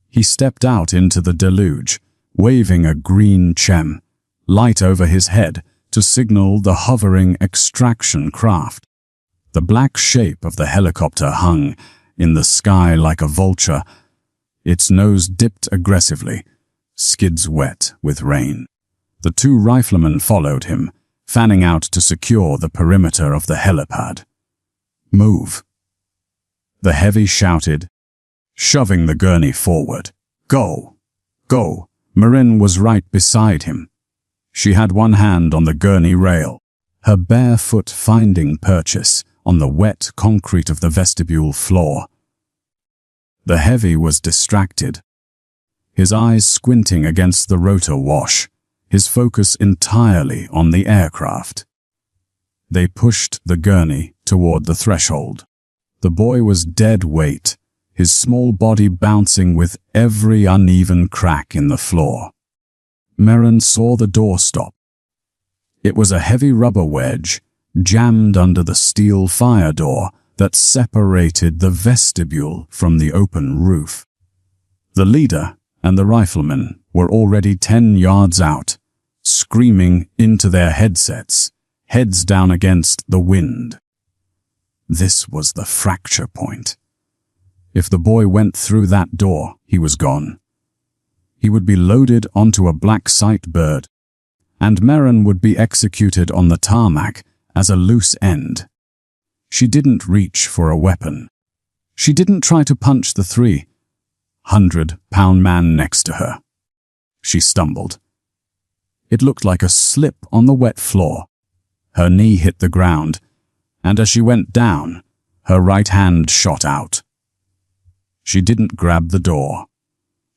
He stepped out into the deluge, waving a green chem light over his head to signal the hovering extraction craft. The black shape of the helicopter hung in the sky like a vulture, its nose dipped aggressively, skids wet with rain. The 2 riflemen followed him, fanning out to secure the perimeter of the helipad. "Move!" The heavy shouted, shoving the gurney forward. "Go! Go!" Marin was right beside him. She had one hand on the gurney rail, her bare foot finding purchase on the wet concrete of the vestibule floor. The heavy was distracted, his eyes squinting against the rotor wash, his focus entirely on the aircraft. They pushed the gurney toward the threshold. The boy was dead weight, his small body bouncing with every uneven crack in the floor. Marin saw the door stop. It was a heavy rubber wedge jammed under the steel fire door that separated the vestibule from the open roof. The leader and the rifleman were already 10 yards out, screaming into their headsets, heads down against the wind. This was the fracture point. If the boy went through that door, he was gone. He would be loaded onto a black site bird, and Marin would be executed on the tarmac as a loose end. She didn't reach for a weapon. She didn't try to punch the 300-pound man next to her. She stumbled. It looked like a slip on the wet floor. Her knee hit the ground, and as she went down, her right hand shot out. She didn't grab the door.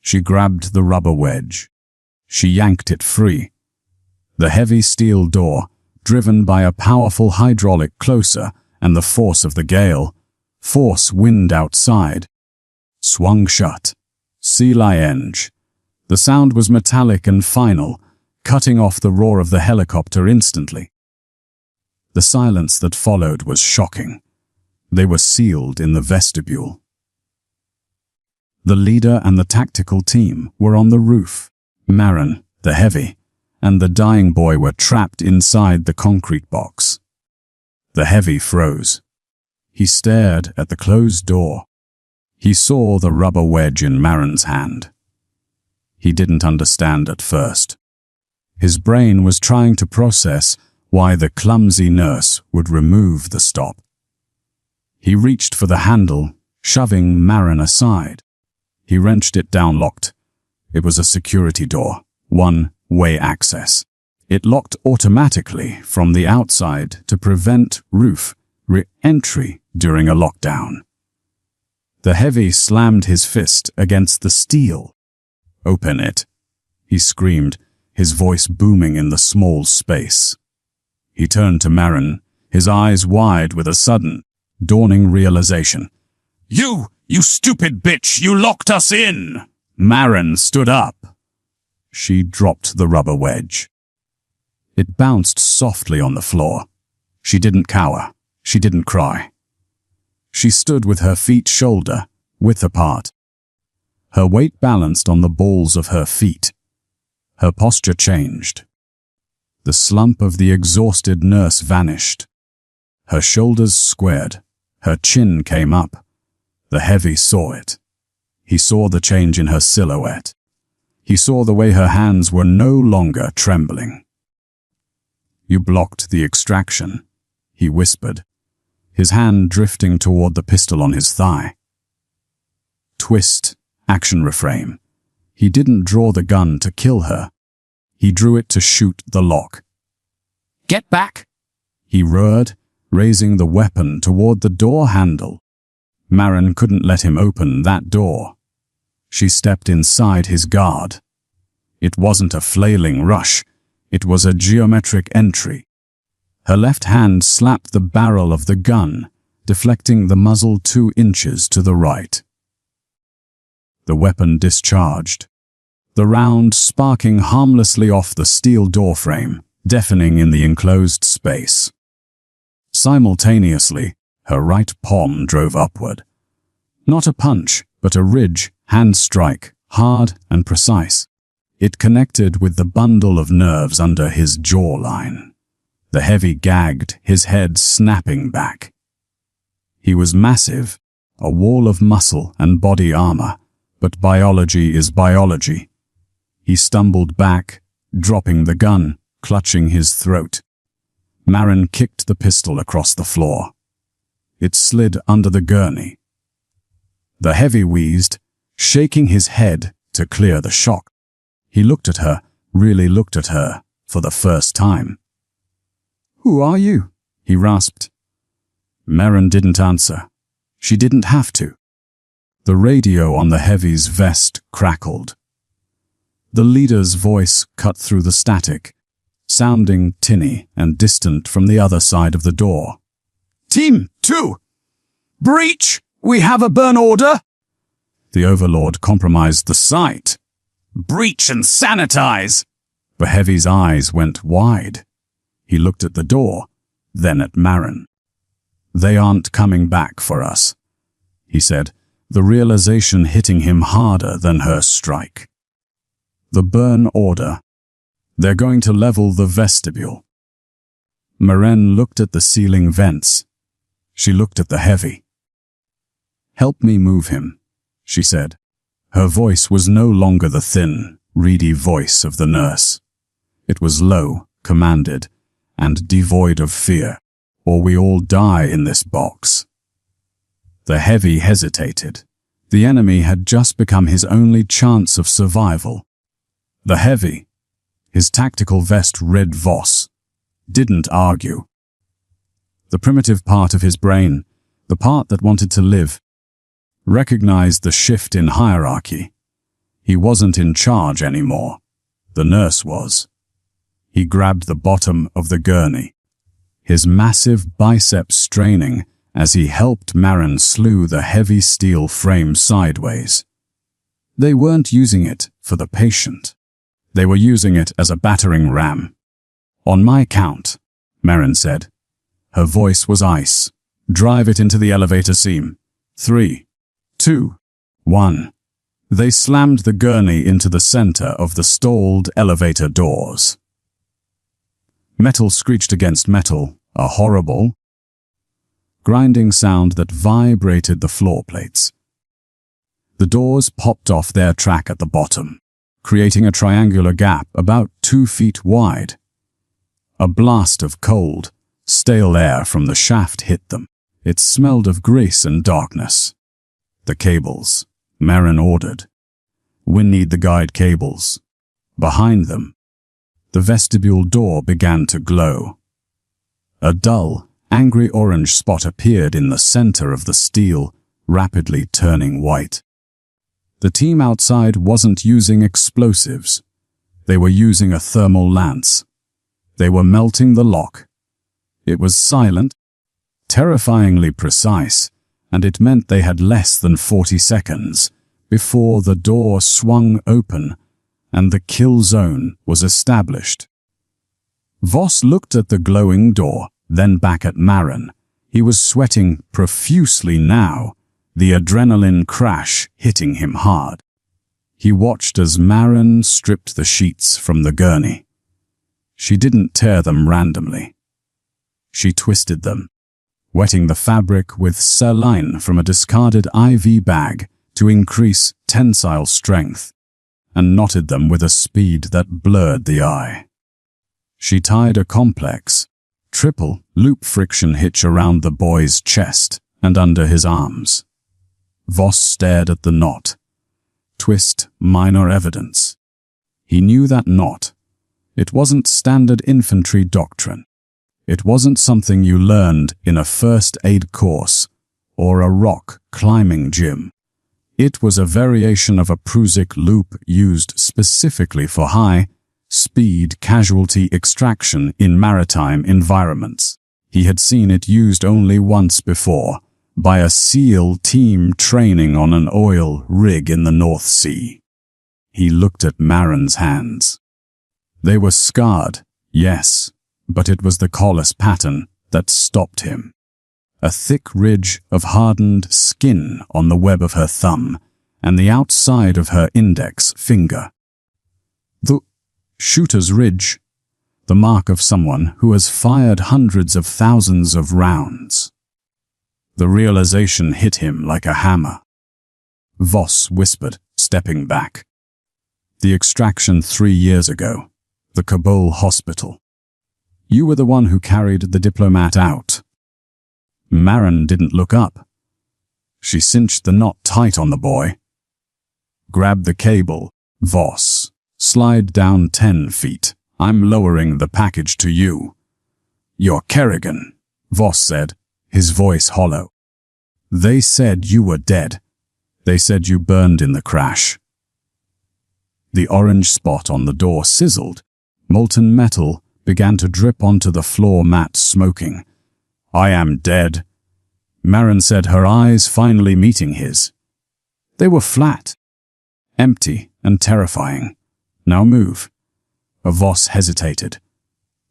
She grabbed the rubber wedge. She yanked it free. The heavy steel door, driven by a powerful hydraulic closer and the force of the gale, force wind outside, swung shut. Sea liang. The sound was metallic and final, cutting off the roar of the helicopter instantly. The silence that followed was shocking. They were sealed in the vestibule. The leader and the tactical team were on the roof. Marin, the heavy, and the dying boy were trapped inside the concrete box. The heavy froze. He stared at the closed door. He saw the rubber wedge in Marin's hand. He didn't understand at first. His brain was trying to process why the clumsy nurse would remove the stop. He reached for the handle, shoving Marin aside. He wrenched it down locked. It was a security door, one-way access. It locked automatically from the outside to prevent roof re-entry during a lockdown. The heavy slammed his fist against the steel. "Open it," he screamed, his voice booming in the small space. He turned to Marin, his eyes wide with a sudden, dawning realization. You stupid bitch! You locked us in!" Marin stood up. She dropped the rubber wedge. It bounced softly on the floor. She didn't cower. She didn't cry. She stood with her feet shoulder-width apart. Her weight balanced on the balls of her feet. Her posture changed. The slump of the exhausted nurse vanished. Her shoulders squared. Her chin came up. The heavy saw it. He saw the change in her silhouette. He saw the way her hands were no longer trembling. "You blocked the extraction," he whispered, his hand drifting toward the pistol on his thigh. Twist, action reframe. He didn't draw the gun to kill her. He drew it to shoot the lock. "Get back!" he roared, raising the weapon toward the door handle. Marin couldn't let him open that door. She stepped inside his guard. It wasn't a flailing rush. It was a geometric entry. Her left hand slapped the barrel of the gun, deflecting the muzzle 2 inches to the right. The weapon discharged, the round sparking harmlessly off the steel doorframe, deafening in the enclosed space. Simultaneously, her right palm drove upward. Not a punch, but a ridge, hand strike, hard and precise. It connected with the bundle of nerves under his jawline. The heavy gagged, his head snapping back. He was massive, a wall of muscle and body armor, but biology is biology. He stumbled back, dropping the gun, clutching his throat. Marin kicked the pistol across the floor. It slid under the gurney. The heavy wheezed, shaking his head to clear the shock. He looked at her, really looked at her, for the first time. "Who are you?" he rasped. Marin didn't answer. She didn't have to. The radio on the heavy's vest crackled. The leader's voice cut through the static, sounding tinny and distant from the other side of the door. "Team 2! Breach! We have a burn order!" The overlord compromised the site. "Breach and sanitize!" The heavy's eyes went wide. He looked at the door, then at Marin. "They aren't coming back for us," he said, the realization hitting him harder than her strike. "The burn order. They're going to level the vestibule." Marin looked at the ceiling vents. She looked at the heavy. "Help me move him," she said. Her voice was no longer the thin, reedy voice of the nurse. It was low, commanded, and devoid of fear, or we all die in this box. The heavy hesitated. The enemy had just become his only chance of survival. The heavy, his tactical vest red Voss, didn't argue. The primitive part of his brain, the part that wanted to live, recognized the shift in hierarchy. He wasn't in charge anymore. The nurse was. He grabbed the bottom of the gurney, his massive biceps straining as he helped Marin slew the heavy steel frame sideways. They weren't using it for the patient. They were using it as a battering ram. "On my count," Marin said. Her voice was ice. "Drive it into the elevator seam. 3, 2, 1. They slammed the gurney into the center of the stalled elevator doors. Metal screeched against metal, a horrible, grinding sound that vibrated the floor plates. The doors popped off their track at the bottom, creating a triangular gap about 2 feet wide. A blast of cold, stale air from the shaft hit them. It smelled of grease and darkness. "The cables," Marin ordered. "We need the guide cables." Behind them, the vestibule door began to glow. A dull, angry orange spot appeared in the center of the steel, rapidly turning white. The team outside wasn't using explosives. They were using a thermal lance. They were melting the lock. It was silent, terrifyingly precise, and it meant they had less than 40 seconds before the door swung open and the kill zone was established. Voss looked at the glowing door, then back at Marin. He was sweating profusely now, the adrenaline crash hitting him hard. He watched as Marin stripped the sheets from the gurney. She didn't tear them randomly. She twisted them, wetting the fabric with saline from a discarded IV bag to increase tensile strength, and knotted them with a speed that blurred the eye. She tied a complex, triple loop friction hitch around the boy's chest and under his arms. Voss stared at the knot. Twist, minor evidence. He knew that knot. It wasn't standard infantry doctrine. It wasn't something you learned in a first aid course or a rock climbing gym. It was a variation of a Prusik loop used specifically for high-speed casualty extraction in maritime environments. He had seen it used only once before, by a SEAL team training on an oil rig in the North Sea. He looked at Marin's hands. They were scarred, yes, but it was the collar pattern that stopped him. A thick ridge of hardened skin on the web of her thumb and the outside of her index finger. The shooter's ridge, the mark of someone who has fired hundreds of thousands of rounds. The realization hit him like a hammer. Voss whispered, stepping back. The extraction 3 years ago, the Kabul hospital. You were the one who carried the diplomat out." Marin didn't look up. She cinched the knot tight on the boy. "Grab the cable, Voss. Slide down 10 feet. I'm lowering the package to you." "You're Kerrigan," Voss said, his voice hollow. "They said you were dead. They said you burned in the crash." The orange spot on the door sizzled. Molten metal began to drip onto the floor mat, smoking. "I am dead," Marin said, her eyes finally meeting his. They were flat, empty and terrifying. "Now move." Voss hesitated.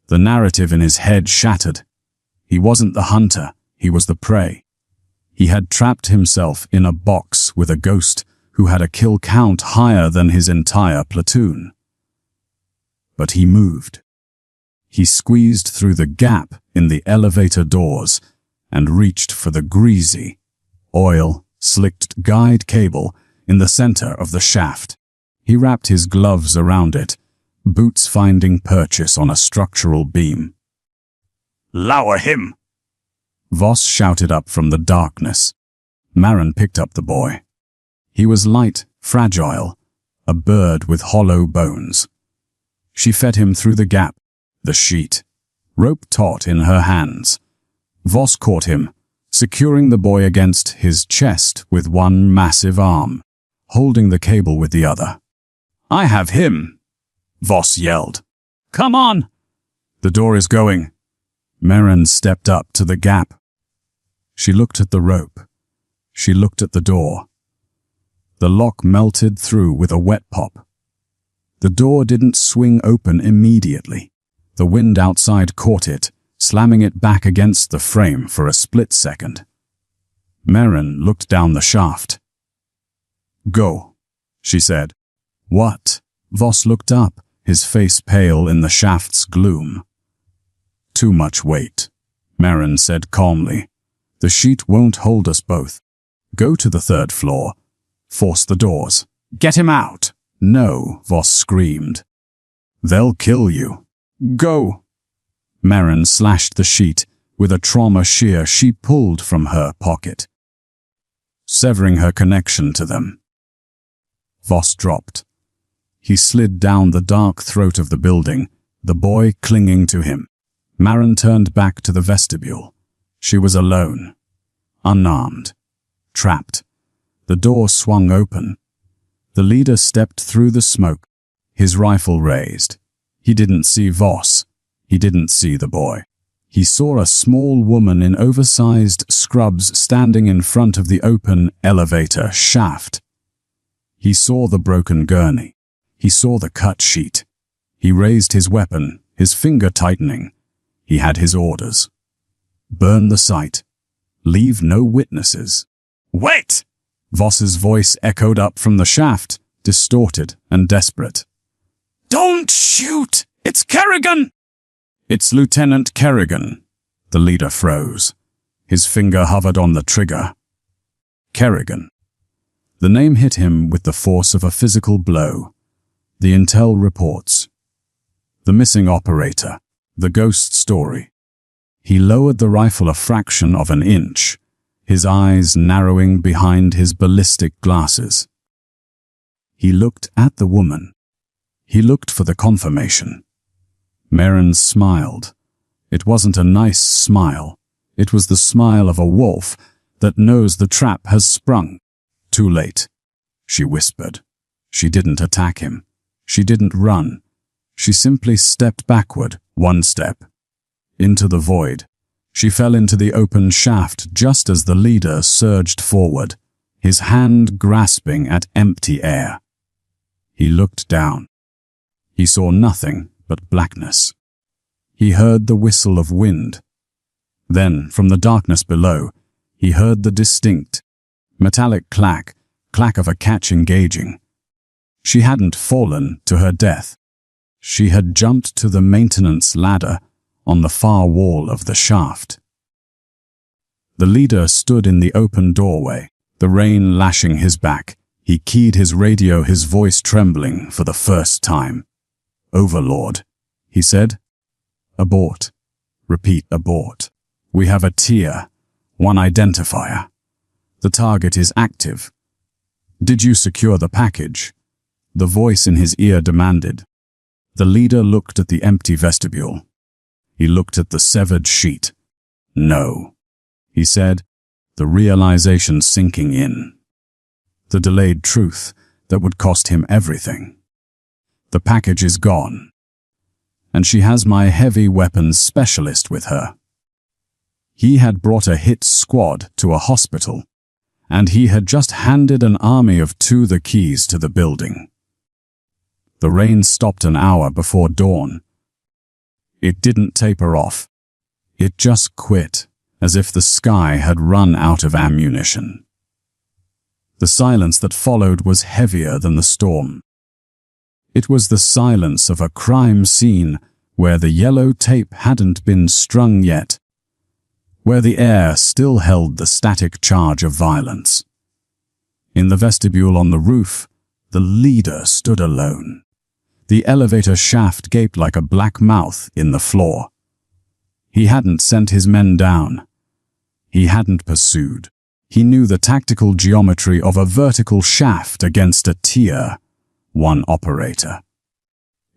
The narrative in his head shattered. He wasn't the hunter, he was the prey. He had trapped himself in a box with a ghost who had a kill count higher than his entire platoon. But he moved. He squeezed through the gap in the elevator doors and reached for the greasy, oil-slicked guide cable in the center of the shaft. He wrapped his gloves around it, boots finding purchase on a structural beam. "Lower him!" Voss shouted up from the darkness. Marin picked up the boy. He was light, fragile, a bird with hollow bones. She fed him through the gap, the sheet, rope taut in her hands. Voss caught him, securing the boy against his chest with one massive arm, holding the cable with the other. "I have him!" Voss yelled. "Come on!" "The door is going." Marin stepped up to the gap. She looked at the rope. She looked at the door. The lock melted through with a wet pop. The door didn't swing open immediately. The wind outside caught it, slamming it back against the frame for a split second. Marin looked down the shaft. "Go," she said. "What?" Voss looked up, his face pale in the shaft's gloom. "Too much weight," Marin said calmly. "The sheet won't hold us both. Go to the 3rd floor. Force the doors. Get him out." "No," Voss screamed. "They'll kill you." "Go." Marin slashed the sheet with a trauma shear she pulled from her pocket, severing her connection to them. Voss dropped. He slid down the dark throat of the building, the boy clinging to him. Marin turned back to the vestibule. She was alone, unarmed, trapped. The door swung open. The leader stepped through the smoke, his rifle raised. He didn't see Voss. He didn't see the boy. He saw a small woman in oversized scrubs standing in front of the open elevator shaft. He saw the broken gurney. He saw the cut sheet. He raised his weapon, his finger tightening. He had his orders. Burn the site. Leave no witnesses. "Wait!" Voss's voice echoed up from the shaft, distorted and desperate. "Don't shoot! It's Kerrigan!" "It's Lieutenant Kerrigan." The leader froze. His finger hovered on the trigger. Kerrigan. The name hit him with the force of a physical blow. The intel reports. The missing operator. The ghost story. He lowered the rifle a fraction of an inch, his eyes narrowing behind his ballistic glasses. He looked at the woman. He looked for the confirmation. Marin smiled. It wasn't a nice smile. It was the smile of a wolf that knows the trap has sprung. "Too late," she whispered. She didn't attack him. She didn't run. She simply stepped backward, one step. Into the void. She fell into the open shaft just as the leader surged forward, his hand grasping at empty air. He looked down. He saw nothing but blackness. He heard the whistle of wind. Then, from the darkness below, he heard the distinct, metallic clack of a catch engaging. She hadn't fallen to her death. She had jumped to the maintenance ladder on the far wall of the shaft. The leader stood in the open doorway, the rain lashing his back. He keyed his radio, his voice trembling for the first time. "Overlord," he said. Abort. Repeat, abort. We have a tier, one identifier. The target is active. Did you secure the package? The voice in his ear demanded. The leader looked at the empty vestibule. He looked at the severed sheet. No, he said, the realization sinking in. The delayed truth that would cost him everything. The package is gone, and she has my heavy weapons specialist with her. He had brought a hit squad to a hospital, and he had just handed an army of two the keys to the building. The rain stopped an hour before dawn. It didn't taper off. It just quit, as if the sky had run out of ammunition. The silence that followed was heavier than the storm. It was the silence of a crime scene where the yellow tape hadn't been strung yet, where the air still held the static charge of violence. In the vestibule on the roof, the leader stood alone. The elevator shaft gaped like a black mouth in the floor. He hadn't sent his men down. He hadn't pursued. He knew the tactical geometry of a vertical shaft against a tier, one operator.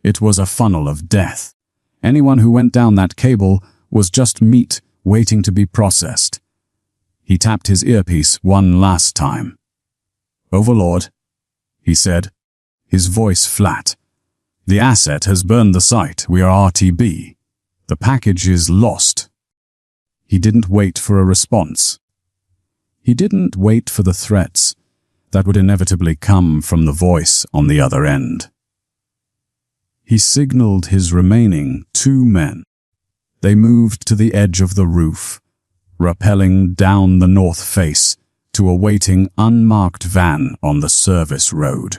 It was a funnel of death. Anyone who went down that cable was just meat waiting to be processed. He tapped his earpiece one last time. "Overlord," he said, his voice flat. "The asset has burned the site. We are RTB. The package is lost." He didn't wait for a response. He didn't wait for the threats that would inevitably come from the voice on the other end. He signaled his remaining two men. They moved to the edge of the roof, rappelling down the north face to a waiting unmarked van on the service road.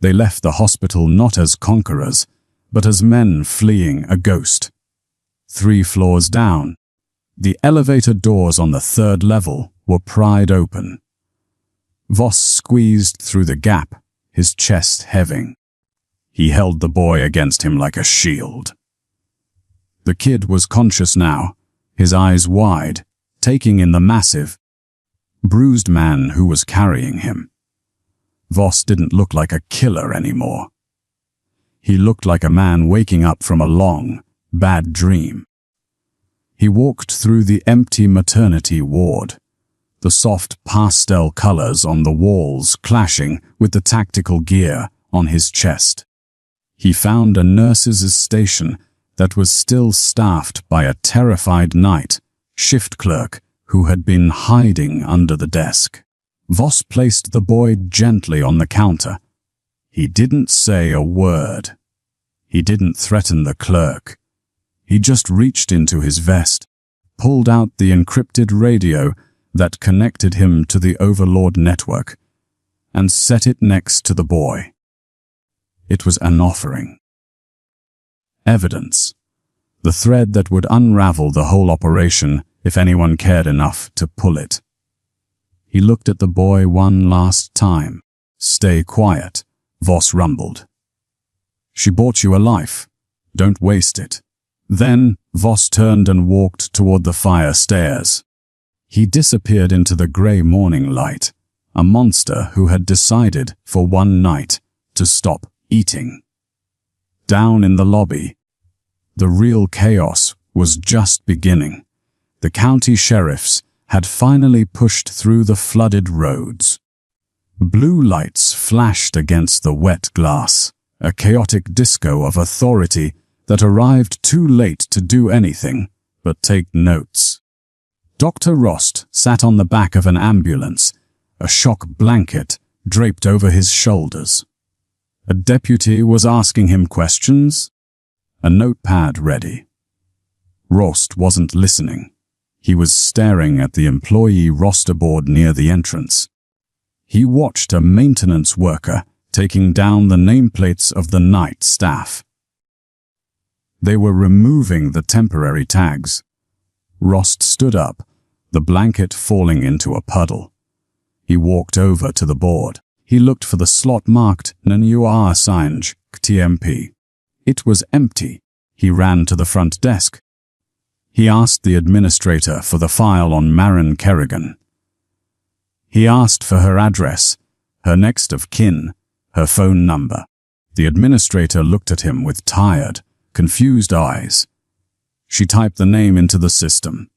They left the hospital not as conquerors, but as men fleeing a ghost. 3 floors down, the elevator doors on the 3rd level were pried open. Voss squeezed through the gap, his chest heaving. He held the boy against him like a shield. The kid was conscious now, his eyes wide, taking in the massive, bruised man who was carrying him. Voss didn't look like a killer anymore. He looked like a man waking up from a long, bad dream. He walked through the empty maternity ward, the soft pastel colors on the walls clashing with the tactical gear on his chest. He found a nurse's station that was still staffed by a terrified night shift clerk who had been hiding under the desk. Voss placed the boy gently on the counter. He didn't say a word. He didn't threaten the clerk. He just reached into his vest, pulled out the encrypted radio that connected him to the Overlord network, and set it next to the boy. It was an offering. Evidence. The thread that would unravel the whole operation if anyone cared enough to pull it. He looked at the boy one last time. "Stay quiet," Voss rumbled. "She bought you a life. Don't waste it." Then Voss turned and walked toward the fire stairs. He disappeared into the gray morning light, a monster who had decided for one night to stop eating. Down in the lobby, the real chaos was just beginning. The county sheriffs had finally pushed through the flooded roads. Blue lights flashed against the wet glass, a chaotic disco of authority that arrived too late to do anything but take notes. Dr. Rost sat on the back of an ambulance, a shock blanket draped over his shoulders. A deputy was asking him questions, a notepad ready. Rost wasn't listening. He was staring at the employee roster board near the entrance. He watched a maintenance worker taking down the nameplates of the night staff. They were removing the temporary tags. Rost stood up, the blanket falling into a puddle. He walked over to the board. He looked for the slot marked NUR signage TMP. It was empty. He ran to the front desk. He asked the administrator for the file on Maren Kerrigan. He asked for her address, her next of kin, her phone number. The administrator looked at him with tired, confused eyes. She typed the name into the system.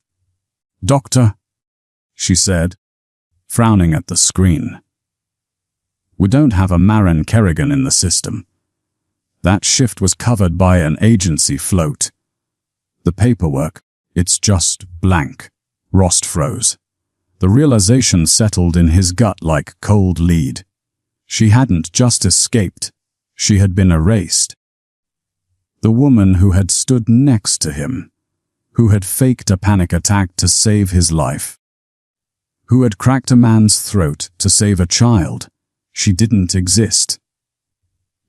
"Doctor," she said, frowning at the screen. "We don't have a Maren Kerrigan in the system. That shift was covered by an agency float. The paperwork, it's just blank." Rost froze. The realization settled in his gut like cold lead. She hadn't just escaped, she had been erased. The woman who had stood next to him, who had faked a panic attack to save his life, who had cracked a man's throat to save a child, she didn't exist.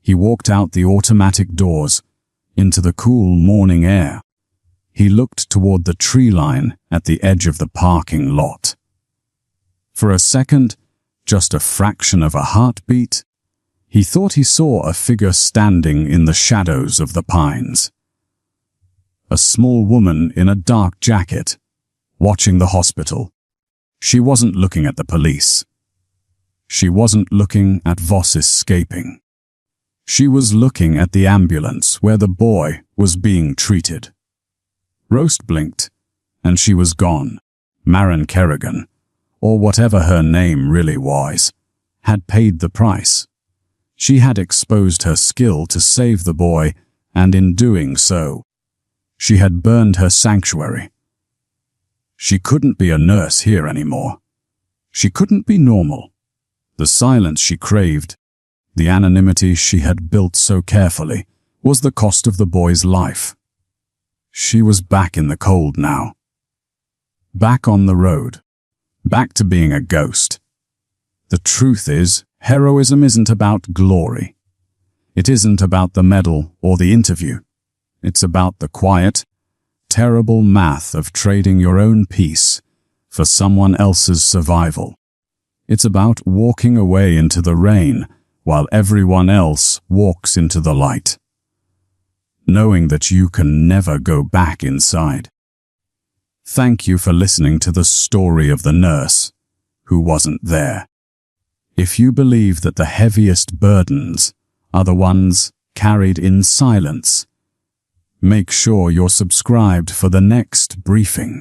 He walked out the automatic doors, into the cool morning air. He looked toward the tree line at the edge of the parking lot. For a second, just a fraction of a heartbeat, he thought he saw a figure standing in the shadows of the pines. A small woman in a dark jacket, watching the hospital. She wasn't looking at the police. She wasn't looking at Voss escaping. She was looking at the ambulance where the boy was being treated. Rost blinked, and she was gone. Maren Kerrigan, or whatever her name really was, had paid the price. She had exposed her skill to save the boy, and in doing so, she had burned her sanctuary. She couldn't be a nurse here anymore. She couldn't be normal. The silence she craved, the anonymity she had built so carefully, was the cost of the boy's life. She was back in the cold now. Back on the road. Back to being a ghost. The truth is, heroism isn't about glory. It isn't about the medal or the interview. It's about the quiet, terrible math of trading your own peace for someone else's survival. It's about walking away into the rain while everyone else walks into the light, knowing that you can never go back inside. Thank you for listening to the story of the nurse who wasn't there. If you believe that the heaviest burdens are the ones carried in silence, make sure you're subscribed for the next briefing.